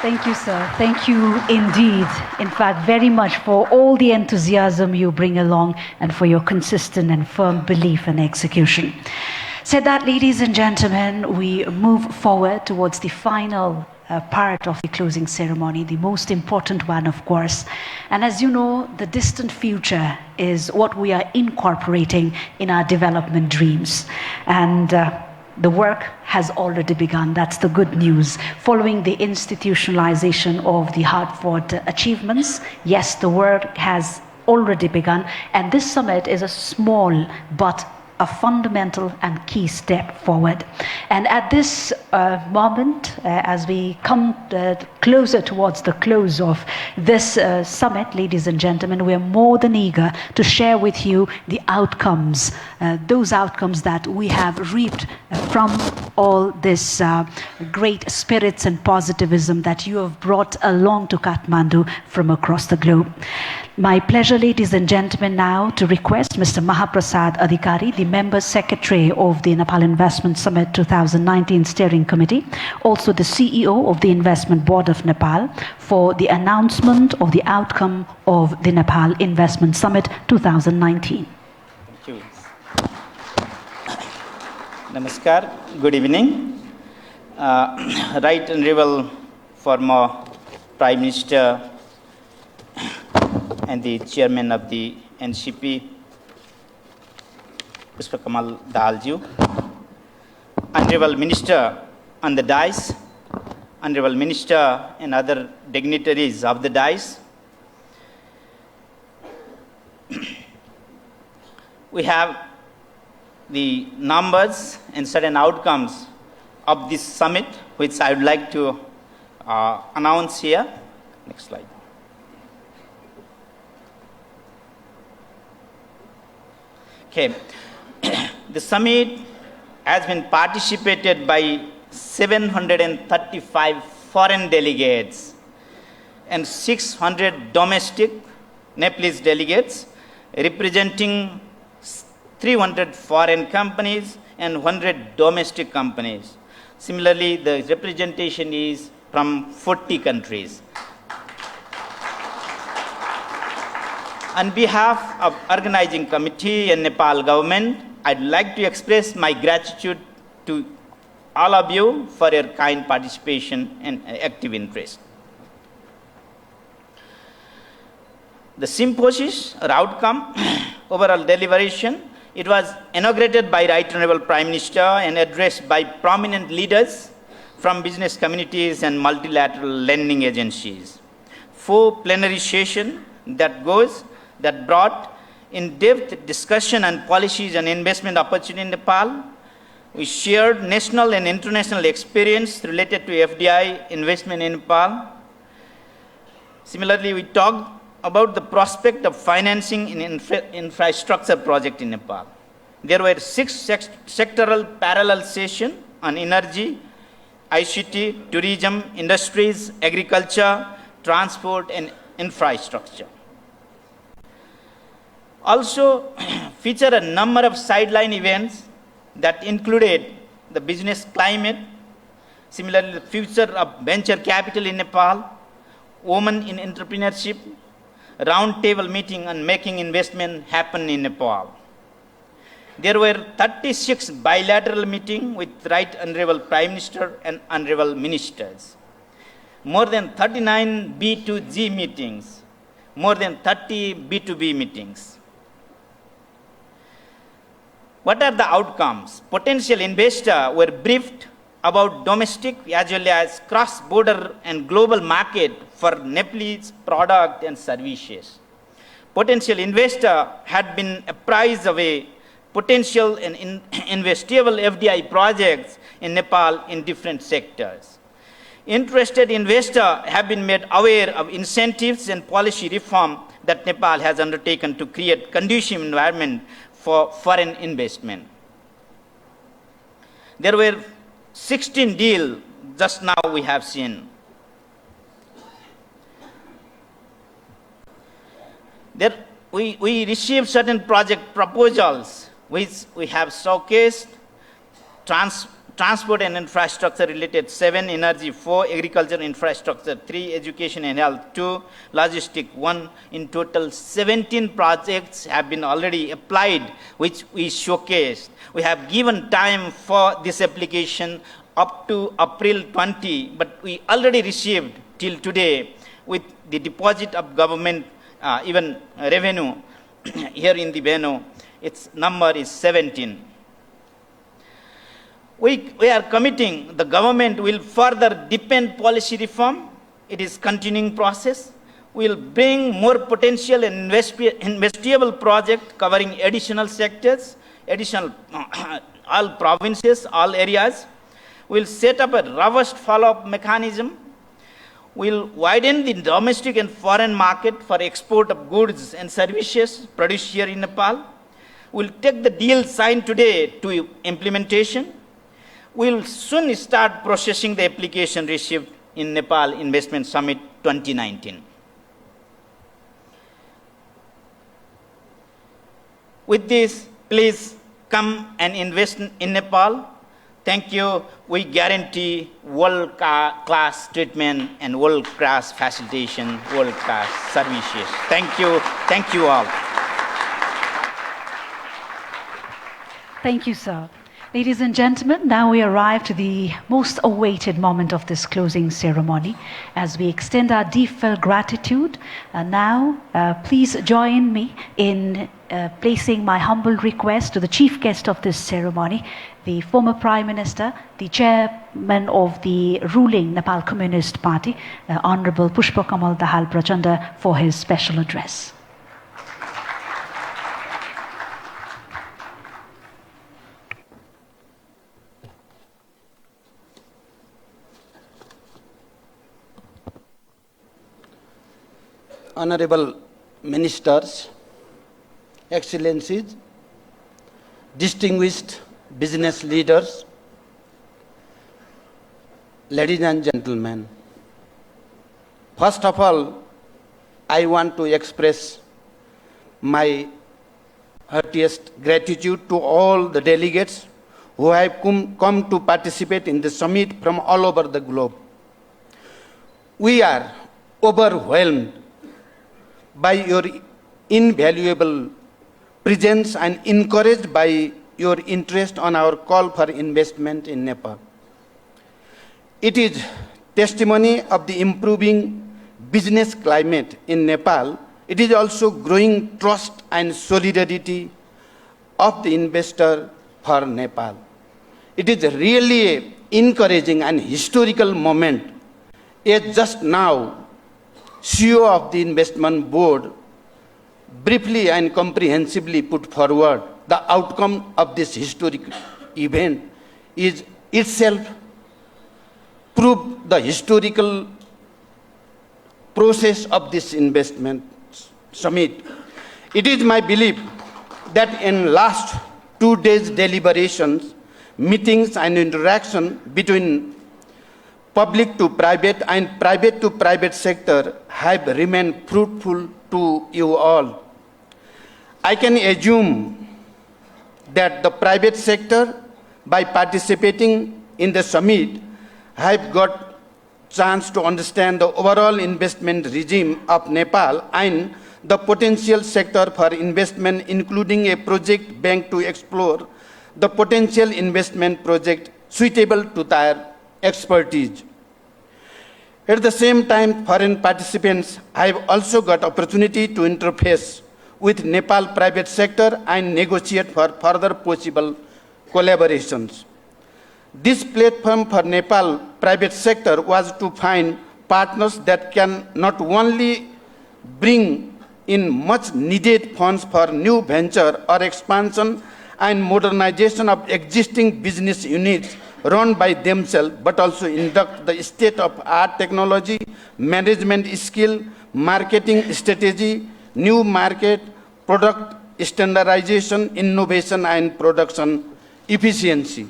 Thank you, sir. Thank you indeed. In fact, very much for all the enthusiasm you bring along and for your consistent and firm belief and execution. Said that, ladies and gentlemen, we move forward towards the final part of the closing ceremony, the most important one, of course. And as you know, the distant future is what we are incorporating in our development dreams. And the work has already begun. That's the good news. Following the institutionalization of the hard-fought achievements, yes, the work has already begun. And this summit is a small but a fundamental and key step forward. And at this moment, as we come closer towards the close of this summit, ladies and gentlemen, we are more than eager to share with you the outcomes, those outcomes that we have reaped from all this great spirits and positivism that you have brought along to Kathmandu from across the globe. My pleasure, ladies and gentlemen, now to request Mr. Mahaprasad Adhikari, the Member Secretary of the Nepal Investment Summit 2019 Steering Committee, also the CEO of the Investment Board of Nepal, for the announcement of the outcome of the Nepal Investment Summit 2019. Thank you. Namaskar, good evening. Right Honorable former Prime Minister and the Chairman of the NCP, Puspa Kamal Dhahal, Honorable Minister on the dais, Honorable Minister and other dignitaries of the dais. We have the numbers and certain outcomes of this summit, which I would like to announce here. Next slide. Okay, the summit has been participated by 735 foreign delegates and 600 domestic Nepalese delegates, representing 300 foreign companies and 100 domestic companies. Similarly, the representation is from 40 countries. On behalf of organizing committee and Nepal government, I'd like to express my gratitude to all of you for your kind participation and active interest. The symposium or outcome, overall deliberation, it was inaugurated by Right Honorable Prime Minister and addressed by prominent leaders from business communities and multilateral lending agencies. 4 plenary sessions that brought in-depth discussion on policies and investment opportunity in Nepal. We shared national and international experience related to FDI investment in Nepal. Similarly, we talked about the prospect of financing in infrastructure project in Nepal. There were 6 sectoral parallel sessions on energy, ICT, tourism, industries, agriculture, transport, and infrastructure. Also feature a number of sideline events that included the business climate, similarly the future of venture capital in Nepal, women in entrepreneurship, roundtable meeting on making investment happen in Nepal. There were 36 bilateral meetings with Right Honorable Prime Minister and Honorable Ministers, more than 39 B2G meetings, more than 30 B2B meetings. What are the outcomes? Potential investors were briefed about domestic as well as cross-border and global market for Nepalese product and services. Potential investor had been apprised of a potential and investable FDI projects in Nepal in different sectors. Interested investors have been made aware of incentives and policy reform that Nepal has undertaken to create conducive environment for foreign investment. There were 16 deals just now we have seen. There we received certain project proposals which we have showcased: transport and infrastructure related 7, energy 4, agriculture infrastructure 3, education and health 2, logistic 1. In total, 17 projects have been already applied, which we showcased. We have given time for this application up to April 20, but we already received till today with the deposit of government, even revenue here in the venue. Its number is 17. We are committing, the government will further deepen policy reform. It is continuing process. We will bring more potential and investable project covering additional sectors, additional all provinces, all areas. We will set up a robust follow-up mechanism. We will widen the domestic and foreign market for export of goods and services produced here in Nepal. We will take the deal signed today to implementation. We'll soon start processing the application received in Nepal Investment Summit 2019. With this, please come and invest in Nepal. Thank you. We guarantee world-class treatment and world-class facilitation, world-class services. Thank you. Thank you all. Thank you, sir. Ladies and gentlemen, now we arrive to the most awaited moment of this closing ceremony as we extend our deep-felt gratitude. Now, please join me in placing my humble request to the chief guest of this ceremony, the former Prime Minister, the chairman of the ruling Nepal Communist Party, Honorable Puspa Kamal Dhahal Prachanda, for his special address. Honorable Ministers, Excellencies, distinguished business leaders, ladies and gentlemen, first of all, I want to express my heartiest gratitude to all the delegates who have come to participate in the summit from all over the globe. We are overwhelmed by your invaluable presence and encouraged by your interest on our call for investment in Nepal. It is testimony of the improving business climate in Nepal. It is also growing trust and solidarity of the investor for Nepal. It is really an encouraging and historical moment. As just now, CEO of the investment board briefly and comprehensively put forward the outcome of this historic event is itself prove the historical process of this investment summit. It is my belief that in last 2 days deliberations, meetings and interaction between public to private and private to private sector have remained fruitful to you all. I can assume that the private sector, by participating in the summit, have got chance to understand the overall investment regime of Nepal and the potential sector for investment, including a project bank to explore the potential investment project suitable to their expertise. At the same time, foreign participants have also got opportunity to interface with Nepal private sector and negotiate for further possible collaborations. This platform for Nepal private sector was to find partners that can not only bring in much needed funds for new venture or expansion and modernization of existing business units run by themselves, but also induct the state-of-art technology, management skill, marketing strategy, new market, product standardization, innovation, and production efficiency.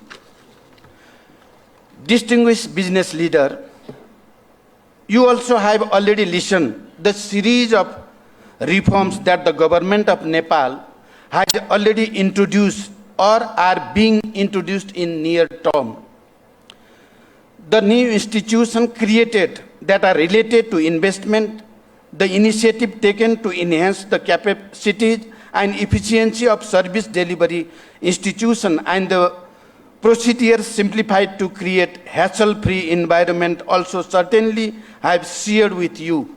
Distinguished business leader, you also have already listened the series of reforms that the government of Nepal has already introduced or are being introduced in near term. The new institutions created that are related to investment, the initiative taken to enhance the capacities and efficiency of service delivery institution, and the procedures simplified to create hassle-free environment also certainly have shared with you.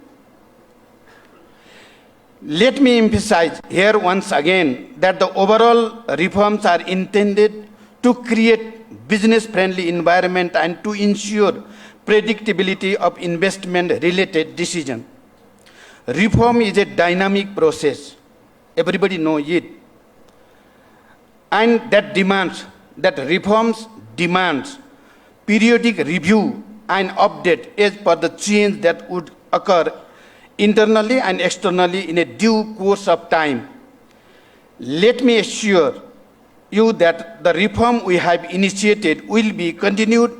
Let me emphasize here once again that the overall reforms are intended to create business-friendly environment and to ensure predictability of investment-related decision. Reform is a dynamic process. Everybody knows it. And that reforms demands periodic review and update as per the change that would occur internally and externally in a due course of time. Let me assure you that the reform we have initiated will be continued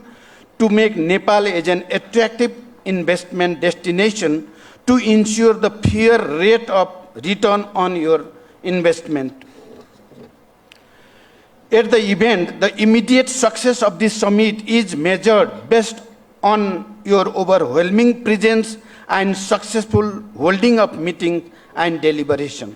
to make Nepal as an attractive investment destination to ensure the fair rate of return on your investment. At the event, the immediate success of this summit is measured based on your overwhelming presence and successful holding of meetings and deliberation.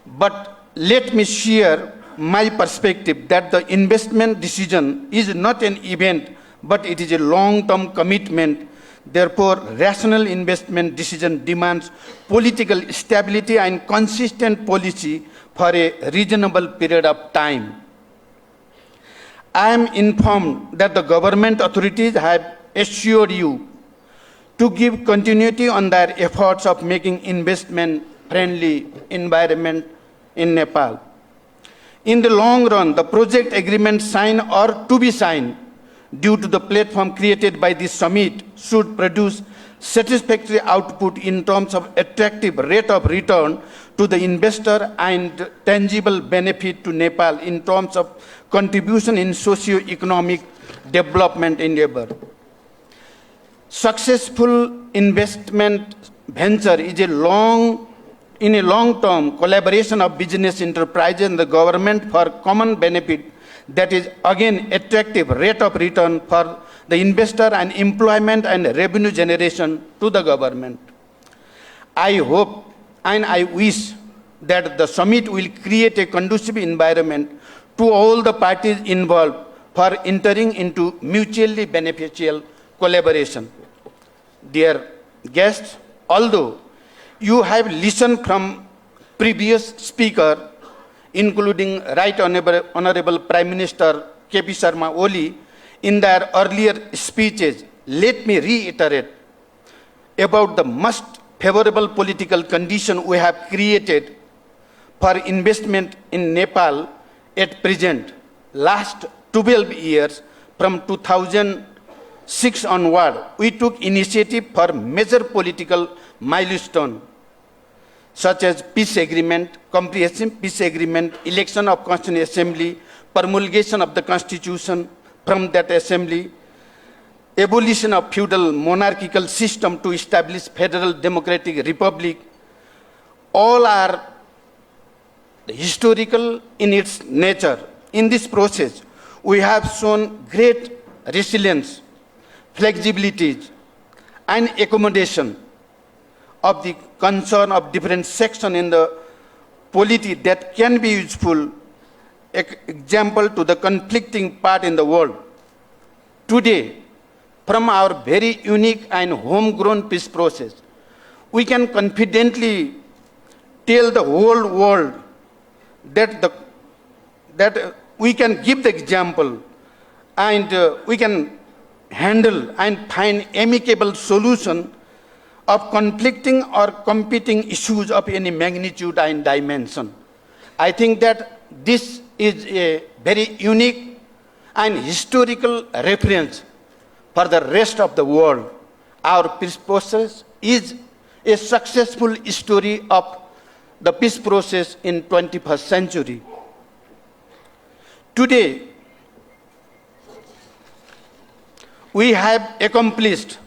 But let me share my perspective that the investment decision is not an event, but it is a long-term commitment. Therefore, rational investment decision demands political stability and consistent policy for a reasonable period of time. I am informed that the government authorities have assured you to give continuity on their efforts of making investment-friendly environment in Nepal. In the long run, the project agreement signed or to be signed due to the platform created by this summit should produce satisfactory output in terms of attractive rate of return to the investor and tangible benefit to Nepal in terms of contribution in socio-economic development endeavor. Successful investment venture is in a long-term collaboration of business enterprises and the government for common benefit that is again attractive rate of return for the investor and employment and revenue generation to the government. I hope and I wish that the summit will create a conducive environment to all the parties involved for entering into mutually beneficial collaboration. Dear guests, although you have listened from previous speaker, including Right Honorable Prime Minister K.P. Sharma Oli, in their earlier speeches, let me reiterate about the most favorable political condition we have created for investment in Nepal at present. Last 12 years, from 2006 onward, we took initiative for major political milestones such as peace agreement, comprehensive peace agreement, election of Constituent Assembly, promulgation of the Constitution from that Assembly, abolition of feudal monarchical system to establish federal democratic republic. All are historical in its nature. In this process, we have shown great resilience, flexibility, and accommodation of the concern of different sections in the polity that can be useful example to the conflicting part in the world. Today, from our very unique and homegrown peace process, we can confidently tell the whole world that we can give the example and we can handle and find amicable solution of conflicting or competing issues of any magnitude and dimension. I think that this is a very unique and historical reference for the rest of the world. Our peace process is a successful story of the peace process in 21st century. Today, we have accomplished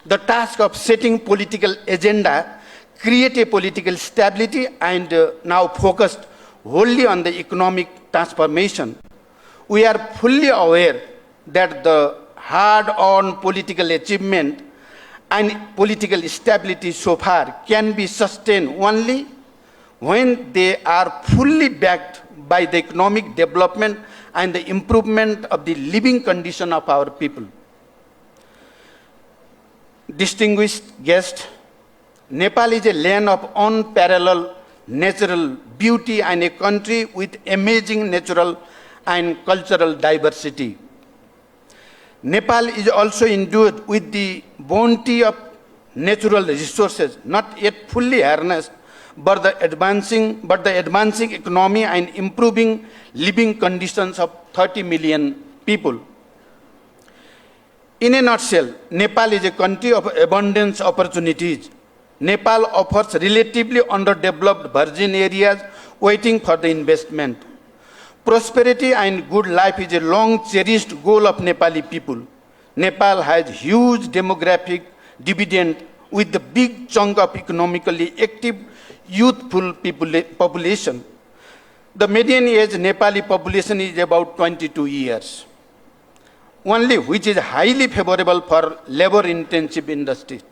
the task of setting political agenda, create a political stability, and now focused wholly on the economic transformation. We are fully aware that the hard-earned political achievement and political stability so far can be sustained only when they are fully backed by the economic development and the improvement of the living condition of our people. Distinguished guests, Nepal is a land of unparalleled natural beauty and a country with amazing natural and cultural diversity. Nepal is also endued with the bounty of natural resources, not yet fully harnessed, but the advancing economy and improving living conditions of 30 million people. In a nutshell, Nepal is a country of abundant opportunities. Nepal offers relatively underdeveloped virgin areas waiting for the investment. Prosperity and good life is a long cherished goal of Nepali people. Nepal has huge demographic dividend with the big chunk of economically active youthful population. The median age Nepali population is about 22 years, only which is highly favorable for labor-intensive industries.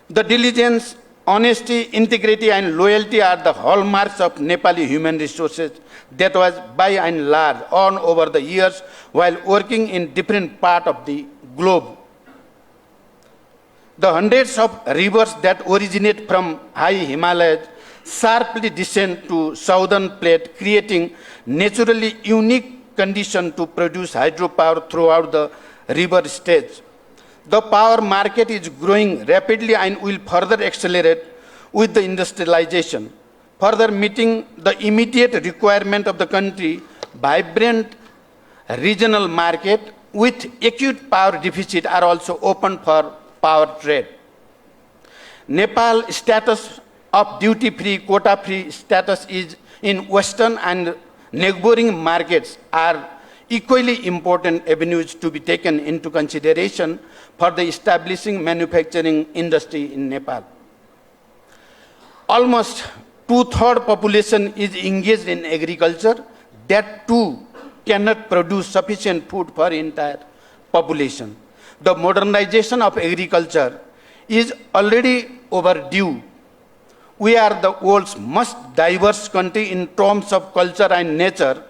The diligence, honesty, integrity, and loyalty are the hallmarks of Nepali human resources that was by and large on over the years while working in different parts of the globe. The hundreds of rivers that originate from high Himalayas sharply descend to southern plate, creating naturally unique condition to produce hydropower throughout the river stage. The power market is growing rapidly and will further accelerate with the industrialization, further meeting the immediate requirement of the country. Vibrant regional market with acute power deficit are also open for power trade. Nepal status of duty-free, quota-free status is in Western and neighboring markets are equally important avenues to be taken into consideration for the establishing manufacturing industry in Nepal. Almost two-thirds population is engaged in agriculture. That too cannot produce sufficient food for entire population. The modernization of agriculture is already overdue. We are the world's most diverse country in terms of culture and nature.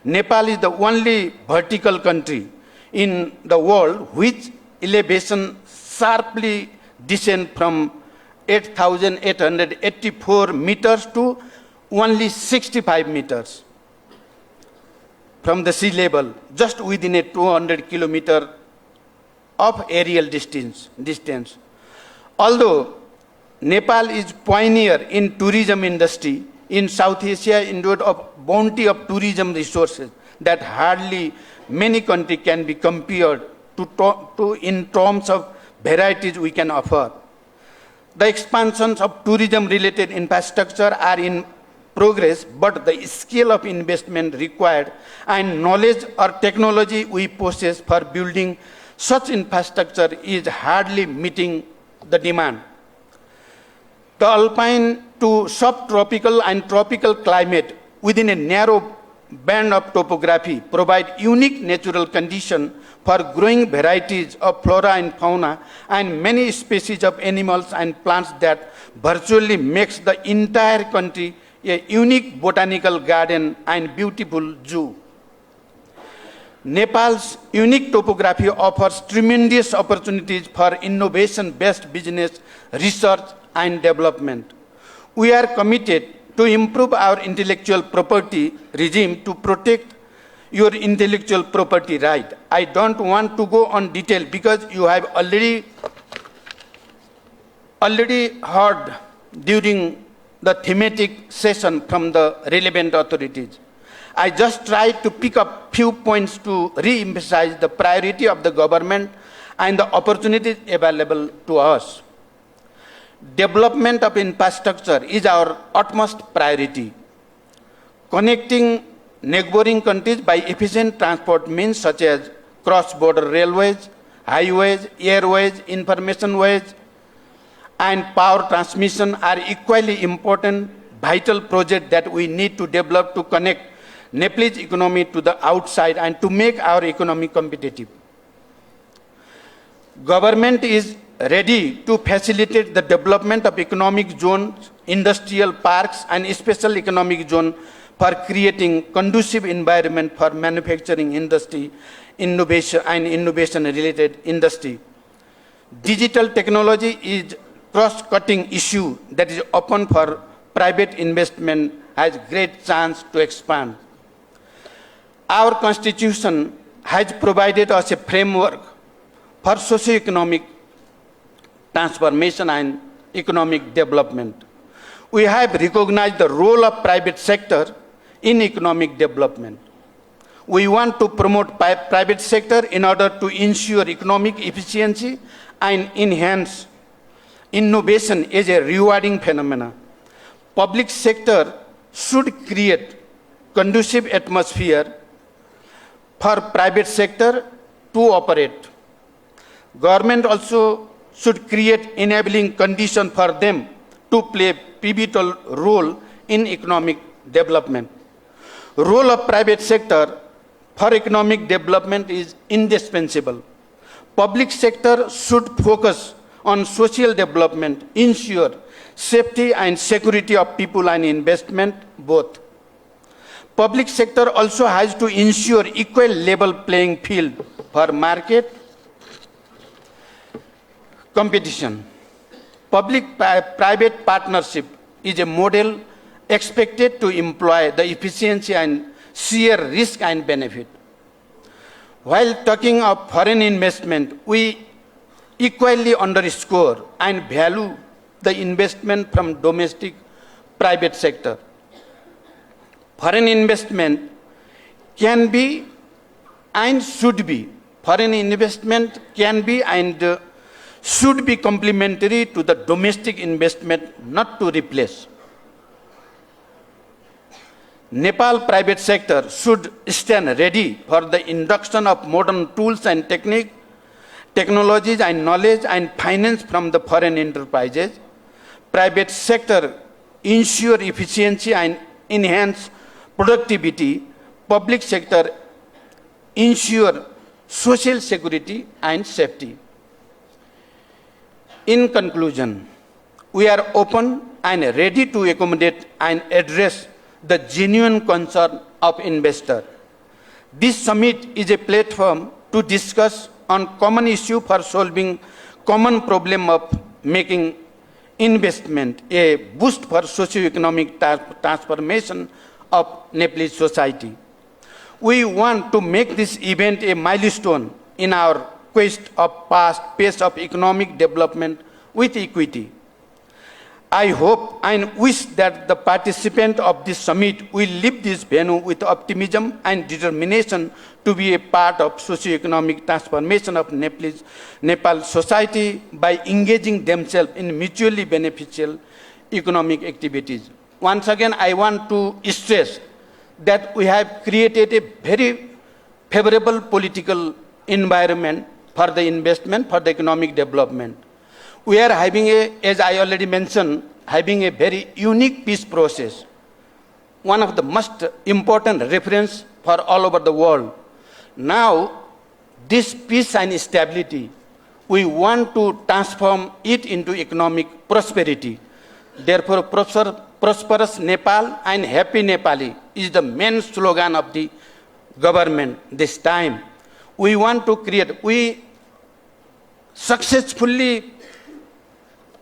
Nepal is the only vertical country in the world which elevation sharply descend from 8,884 meters to only 65 meters from the sea level, just within a 200 kilometer of aerial distance. Although Nepal is pioneer in tourism industry, in South Asia endued a bounty of tourism resources that hardly many countries can be compared to in terms of varieties we can offer. The expansions of tourism-related infrastructure are in progress, but the scale of investment required and knowledge or technology we possess for building such infrastructure is hardly meeting the demand. The alpine to subtropical and tropical climate within a narrow band of topography provide unique natural conditions for growing varieties of flora and fauna and many species of animals and plants that virtually makes the entire country a unique botanical garden and beautiful zoo. Nepal's unique topography offers tremendous opportunities for innovation-based business, research, and development. We are committed to improve our intellectual property regime to protect your intellectual property right. I don't want to go on detail because you have already heard during the thematic session from the relevant authorities. I just tried to pick up few points to re-emphasize the priority of the government and the opportunities available to us. Development of infrastructure is our utmost priority. Connecting neighboring countries by efficient transport means such as cross-border railways, highways, airways, information ways, and power transmission are equally important, vital projects that we need to develop to connect Nepal's economy to the outside and to make our economy competitive. Government is ready to facilitate the development of economic zones, industrial parks, and special economic zone for creating conducive environment for manufacturing industry, innovation and innovation-related industry. Digital technology is cross-cutting issue that is open for private investment, has great chance to expand. Our constitution has provided us a framework for socio-economic transformation and economic development. We have recognized the role of private sector in economic development. We want to promote private sector in order to ensure economic efficiency and enhance innovation as a rewarding phenomenon. Public sector should create conducive atmosphere for private sector to operate. Government also should create enabling condition for them to play a pivotal role in economic development. Role of private sector for economic development is indispensable. Public sector should focus on social development, ensure safety and security of people and investment both. Public sector also has to ensure equal level playing field for market competition. Public-private partnership is a model expected to employ the efficiency and share risk and benefit. While talking of foreign investment, we equally underscore and value the investment from domestic private sector. Foreign investment can be and should be. Foreign investment can be and should be complementary to the domestic investment, not to replace. Nepal private sector should stand ready for the induction of modern tools and technologies and knowledge and finance from the foreign enterprises. Private sector ensure efficiency and enhance productivity. Public sector ensure social security and safety. In conclusion, we are open and ready to accommodate and address the genuine concern of investor. This summit is a platform to discuss on common issue for solving common problem of making investment a boost for socio-economic transformation of Nepalese society. We want to make this event a milestone in our quest of past pace of economic development with equity. I hope and wish that the participants of this summit will leave this venue with optimism and determination to be a part of socio-economic transformation of Nepal society by engaging themselves in mutually beneficial economic activities. Once again, I want to stress that we have created a very favorable political environment for the investment, for the economic development. We are having as I already mentioned, having a very unique peace process, one of the most important reference for all over the world. Now, this peace and stability, we want to transform it into economic prosperity. Therefore, prosperous Nepal and happy Nepali is the main slogan of the government this time. We want to create, we successfully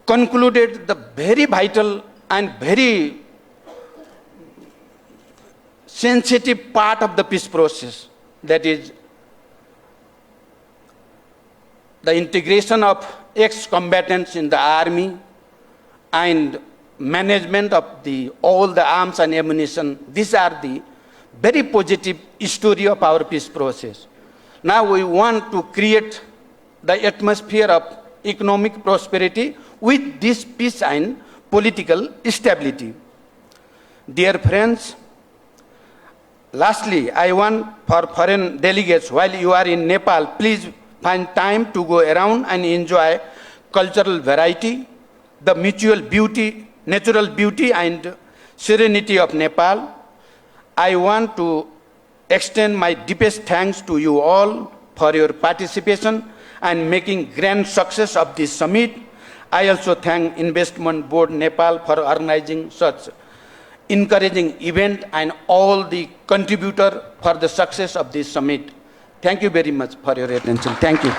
concluded the very vital and very sensitive part of the peace process, that is the integration of ex-combatants in the army and management of all the arms and ammunition. These are the very positive story of our peace process. Now we want to create the atmosphere of economic prosperity with this peace and political stability. Dear friends, lastly, I want for foreign delegates, while you are in Nepal, please find time to go around and enjoy cultural variety, the mutual beauty, natural beauty and serenity of Nepal. I want to extend my deepest thanks to you all for your participation and making grand success of this summit. I also thank Investment Board Nepal for organizing such encouraging event and all the contributor for the success of this summit. Thank you very much for your attention. Thank you.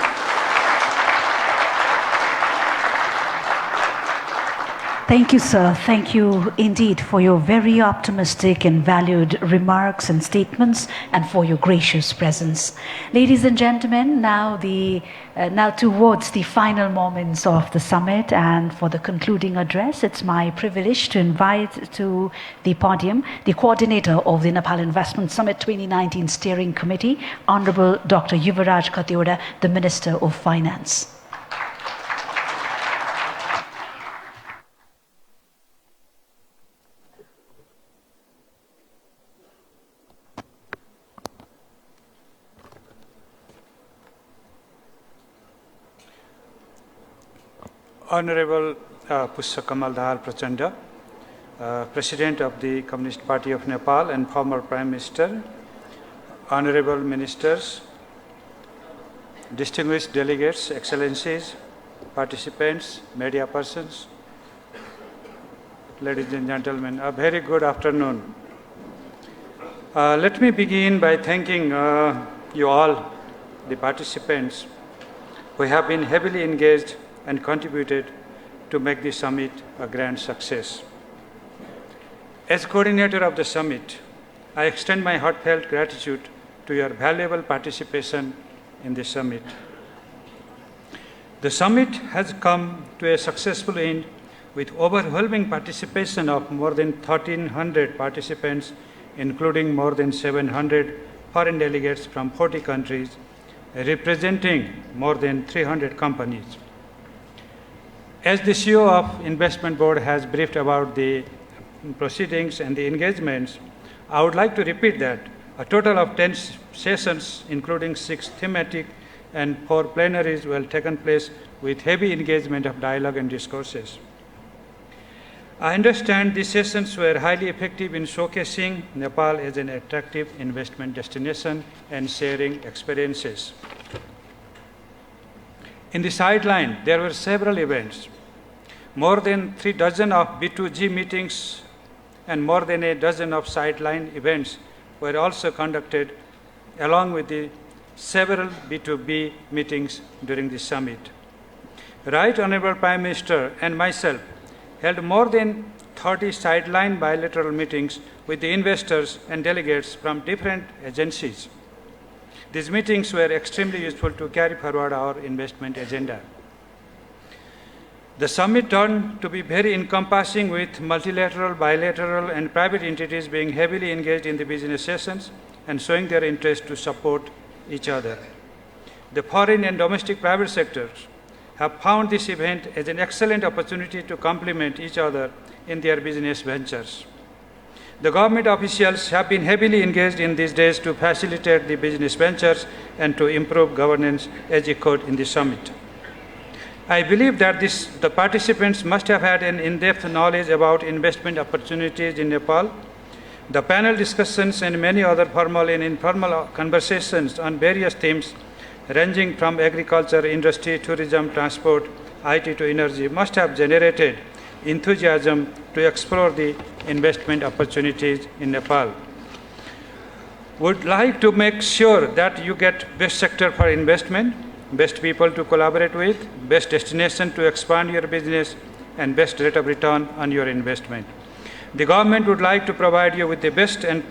Thank you, sir. Thank you indeed for your very optimistic and valued remarks and statements and for your gracious presence. Ladies and gentlemen, now towards the final moments of the summit and for the concluding address, it's my privilege to invite to the podium the coordinator of the Nepal Investment Summit 2019 Steering Committee, Honorable Dr. Yuvaraj Khatioda, the Minister of Finance. Honorable Puspa Kamal Dhahal Prachanda, President of the Communist Party of Nepal and former Prime Minister, Honorable Ministers, distinguished delegates, Excellencies, participants, media persons, ladies and gentlemen, a very good afternoon. Let me begin by thanking you all, the participants, who have been heavily engaged and contributed to make the summit a grand success. As coordinator of the summit, I extend my heartfelt gratitude to your valuable participation in the summit. The summit has come to a successful end with overwhelming participation of more than 1,300 participants, including more than 700 foreign delegates from 40 countries, representing more than 300 companies. As the CEO of Investment Board has briefed about the proceedings and the engagements, I would like to repeat that a total of 10 sessions, including 6 thematic and 4 plenaries, will take place with heavy engagement of dialogue and discourses. I understand these sessions were highly effective in showcasing Nepal as an attractive investment destination and sharing experiences. In the sideline, there were several events. More than 3 dozen of B2G meetings and more than a dozen of sideline events were also conducted, along with the several B2B meetings during the summit. Right Honorable Prime Minister and myself held more than 30 sideline bilateral meetings with the investors and delegates from different agencies. These meetings were extremely useful to carry forward our investment agenda. The summit turned to be very encompassing, with multilateral, bilateral, and private entities being heavily engaged in the business sessions and showing their interest to support each other. The foreign and domestic private sectors have found this event as an excellent opportunity to complement each other in their business ventures. The government officials have been heavily engaged in these days to facilitate the business ventures and to improve governance, as echoed in the summit. I believe that the participants must have had an in-depth knowledge about investment opportunities in Nepal. The panel discussions and many other formal and informal conversations on various themes ranging from agriculture, industry, tourism, transport, IT to energy must have generated enthusiasm to explore the investment opportunities in Nepal. Would like to make sure that you get best sector for investment, best people to collaborate with, best destination to expand your business, and best rate of return on your investment. The government would like to provide you with the best and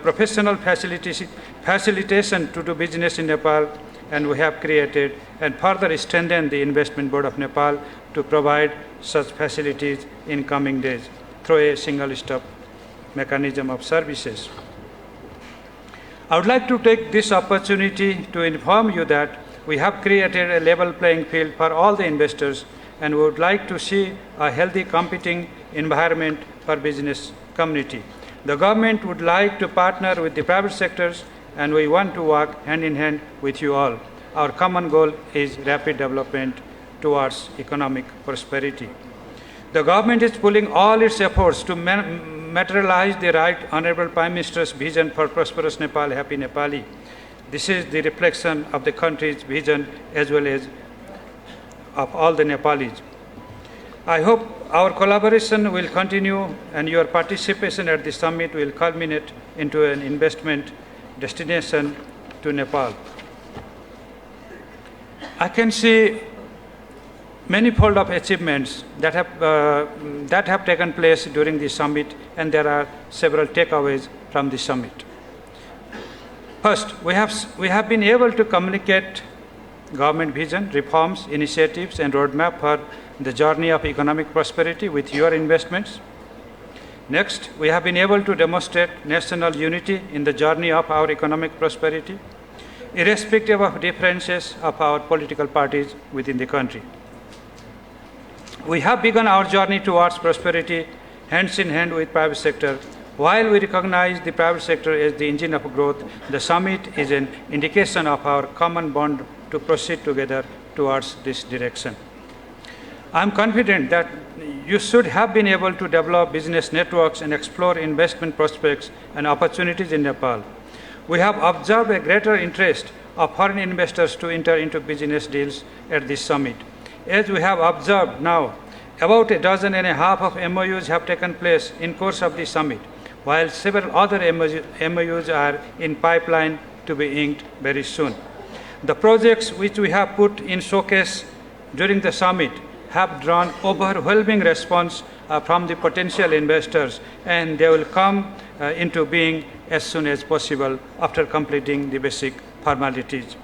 professional facilitation to do business in Nepal, and we have created and further strengthened the Investment Board of Nepal to provide such facilities in coming days through a single-stop mechanism of services. I would like to take this opportunity to inform you that we have created a level playing field for all the investors, and we would like to see a healthy competing environment for business community. The government would like to partner with the private sectors, and we want to work hand in hand with you all. Our common goal is rapid development towards economic prosperity. The government is pulling all its efforts to materialize the Right Honorable Prime Minister's vision for prosperous Nepal, happy Nepali. This is the reflection of the country's vision as well as of all the Nepalis. I hope our collaboration will continue and your participation at the summit will culminate into an investment destination to Nepal. I can see manifold of achievements that have taken place during the summit, and there are several takeaways from the summit. First, we have been able to communicate government vision, reforms, initiatives, and roadmap for the journey of economic prosperity with your investments. Next, we have been able to demonstrate national unity in the journey of our economic prosperity, irrespective of differences of our political parties within the country. We have begun our journey towards prosperity hands in hand with private sector. While we recognize the private sector as the engine of growth, the summit is an indication of our common bond to proceed together towards this direction. I'm confident that you should have been able to develop business networks and explore investment prospects and opportunities in Nepal. We have observed a greater interest of foreign investors to enter into business deals at this summit. As we have observed now, about 12.5 of MOUs have taken place in course of the summit, while several other MOUs are in pipeline to be inked very soon. The projects which we have put in showcase during the summit have drawn overwhelming response from the potential investors, and they will come into being as soon as possible after completing the basic formalities.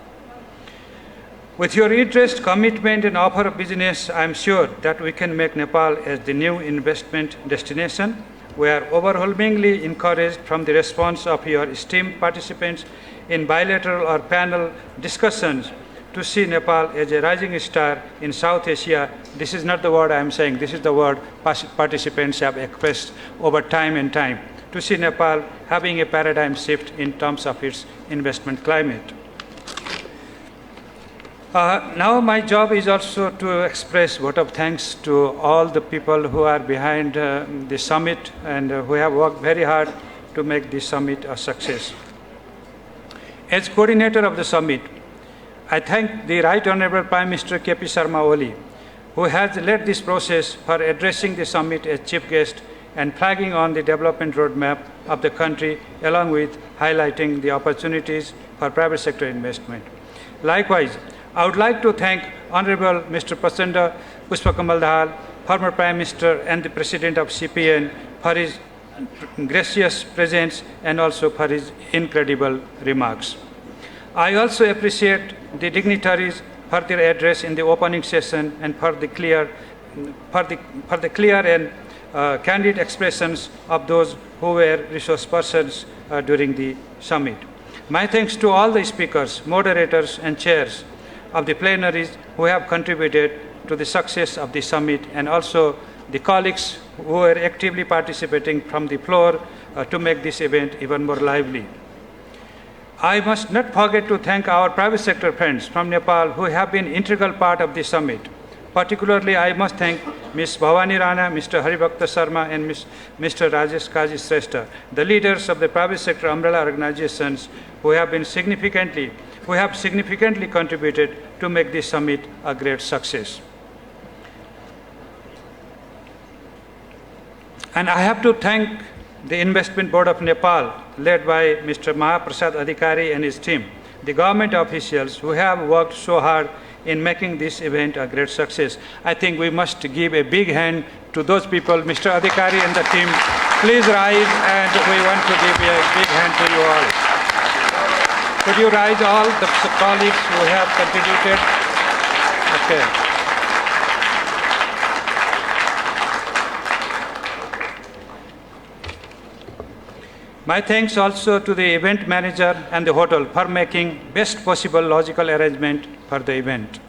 With your interest, commitment, and offer of business, I am sure that we can make Nepal as the new investment destination. We are overwhelmingly encouraged from the response of your esteemed participants in bilateral or panel discussions to see Nepal as a rising star in South Asia. This is not the word I am saying, this is the word participants have expressed over time and time, to see Nepal having a paradigm shift in terms of its investment climate. Now my job is also to express a vote of thanks to all the people who are behind the summit and who have worked very hard to make this summit a success. As coordinator of the summit, I thank the Right Honorable Prime Minister K.P. Sharma Oli, who has led this process for addressing the summit as chief guest and flagging on the development roadmap of the country, along with highlighting the opportunities for private sector investment. Likewise, I would like to thank Honorable Mr. Prachanda, Puspa Kamal Dhahal, former Prime Minister and the President of CPN, for his gracious presence and also for his incredible remarks. I also appreciate the dignitaries for their address in the opening session and for the clear and candid expressions of those who were resource persons during the summit. My thanks to all the speakers, moderators, and chairs of the plenaries who have contributed to the success of the summit, and also the colleagues who are actively participating from the floor to make this event even more lively. I must not forget to thank our private sector friends from Nepal who have been an integral part of the summit. Particularly, I must thank Ms. Bhavani Rana, Mr. Haribhakta Sharma, and Mr. Rajesh Kaji Shrestha, the leaders of the private sector umbrella organizations who have significantly contributed to make this summit a great success. And I have to thank the Investment Board of Nepal, led by Mr. Mahaprasad Adhikari and his team, the government officials who have worked so hard in making this event a great success. I think we must give a big hand to those people, Mr. Adhikari and the team. Please rise, and we want to give a big hand to you all. Could you rise, all the colleagues who have contributed? Okay. My thanks also to the event manager and the hotel for making best possible logical arrangement for the event.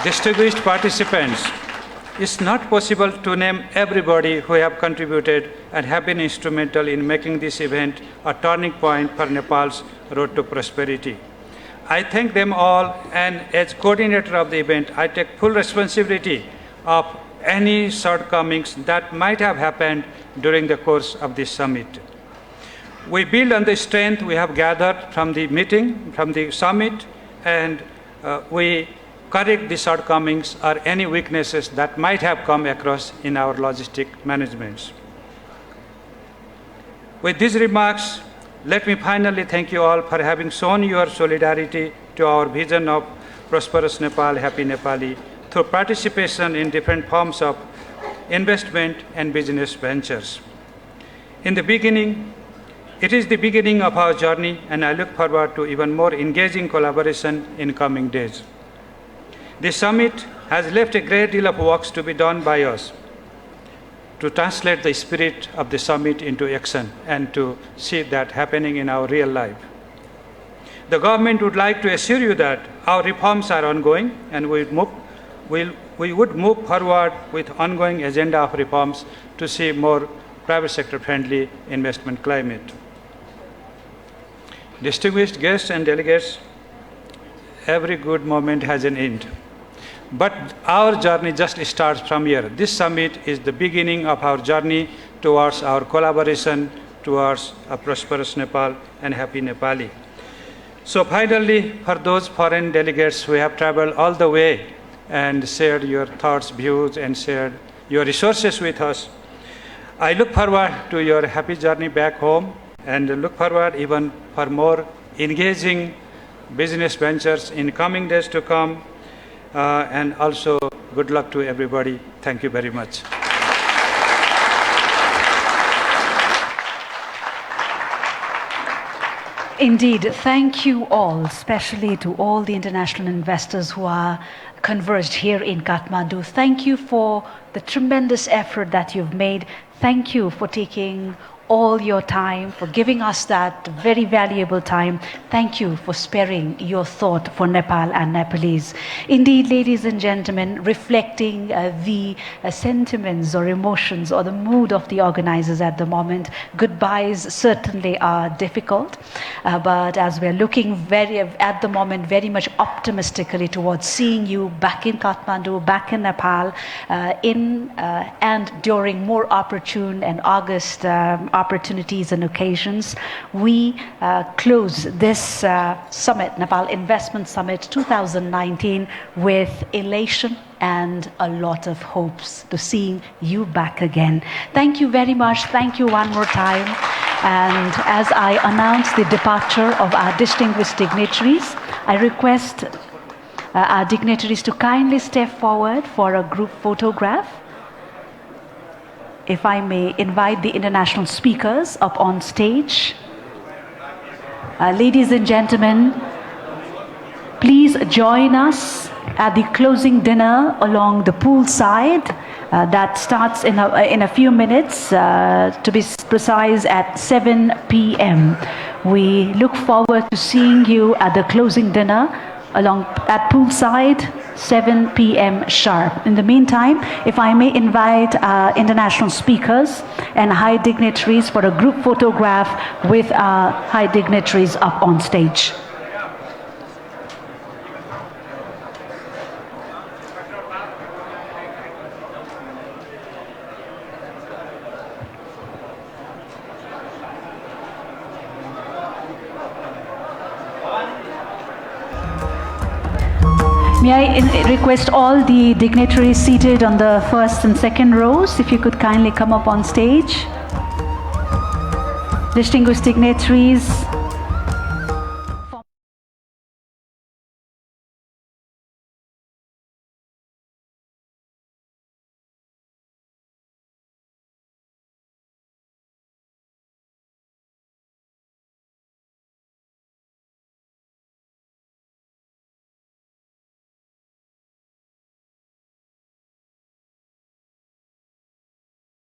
Distinguished participants, it's not possible to name everybody who have contributed and have been instrumental in making this event a turning point for Nepal's road to prosperity. I thank them all, and as coordinator of the event, I take full responsibility of any shortcomings that might have happened during the course of this summit. We build on the strength we have gathered from the meeting, from the summit, and we correct the shortcomings or any weaknesses that might have come across in our logistic managements. With these remarks, let me finally thank you all for having shown your solidarity to our vision of prosperous Nepal, happy Nepali, through participation in different forms of investment and business ventures. In the beginning, it is the beginning of our journey, and I look forward to even more engaging collaboration in coming days. The summit has left a great deal of work to be done by us to translate the spirit of the summit into action and to see that happening in our real life. The government would like to assure you that our reforms are ongoing, and we would move forward with ongoing agenda of reforms to see more private sector friendly investment climate. Distinguished guests and delegates, every good moment has an end. But our journey just starts from here. This summit is the beginning of our journey towards our collaboration towards a prosperous Nepal and happy Nepali. So finally, for those foreign delegates who have traveled all the way and shared your thoughts, views, and shared your resources with us, I look forward to your happy journey back home and look forward even for more engaging business ventures in coming days to come. And also, good luck to everybody. Thank you very much. Indeed, thank you all, especially to all the international investors who are converged here in Kathmandu. Thank you for the tremendous effort that you've made. Thank you for taking all your time, for giving us that very valuable time. Thank you for sparing your thought for Nepal and Nepalese. Indeed, ladies and gentlemen, reflecting the sentiments or emotions or the mood of the organizers at the moment, goodbyes certainly are difficult, but as we're looking at the moment very much optimistically towards seeing you back in Kathmandu, back in Nepal, and during more opportune and august opportunities and occasions, we close this summit, Nepal Investment Summit 2019, with elation and a lot of hopes to seeing you back again. Thank you very much. Thank you one more time. And as I announce the departure of our distinguished dignitaries, I request our dignitaries to kindly step forward for a group photograph. If I may invite the international speakers up on stage. Ladies and gentlemen, please join us at the closing dinner along the pool side. That starts in a few minutes, to be precise at 7 p.m. We look forward to seeing you at the closing dinner along at poolside, 7 p.m. sharp. In the meantime, if I may invite international speakers and high dignitaries for a group photograph with high dignitaries up on stage. May I request all the dignitaries seated on the first and second rows, if you could kindly come up on stage. Distinguished dignitaries,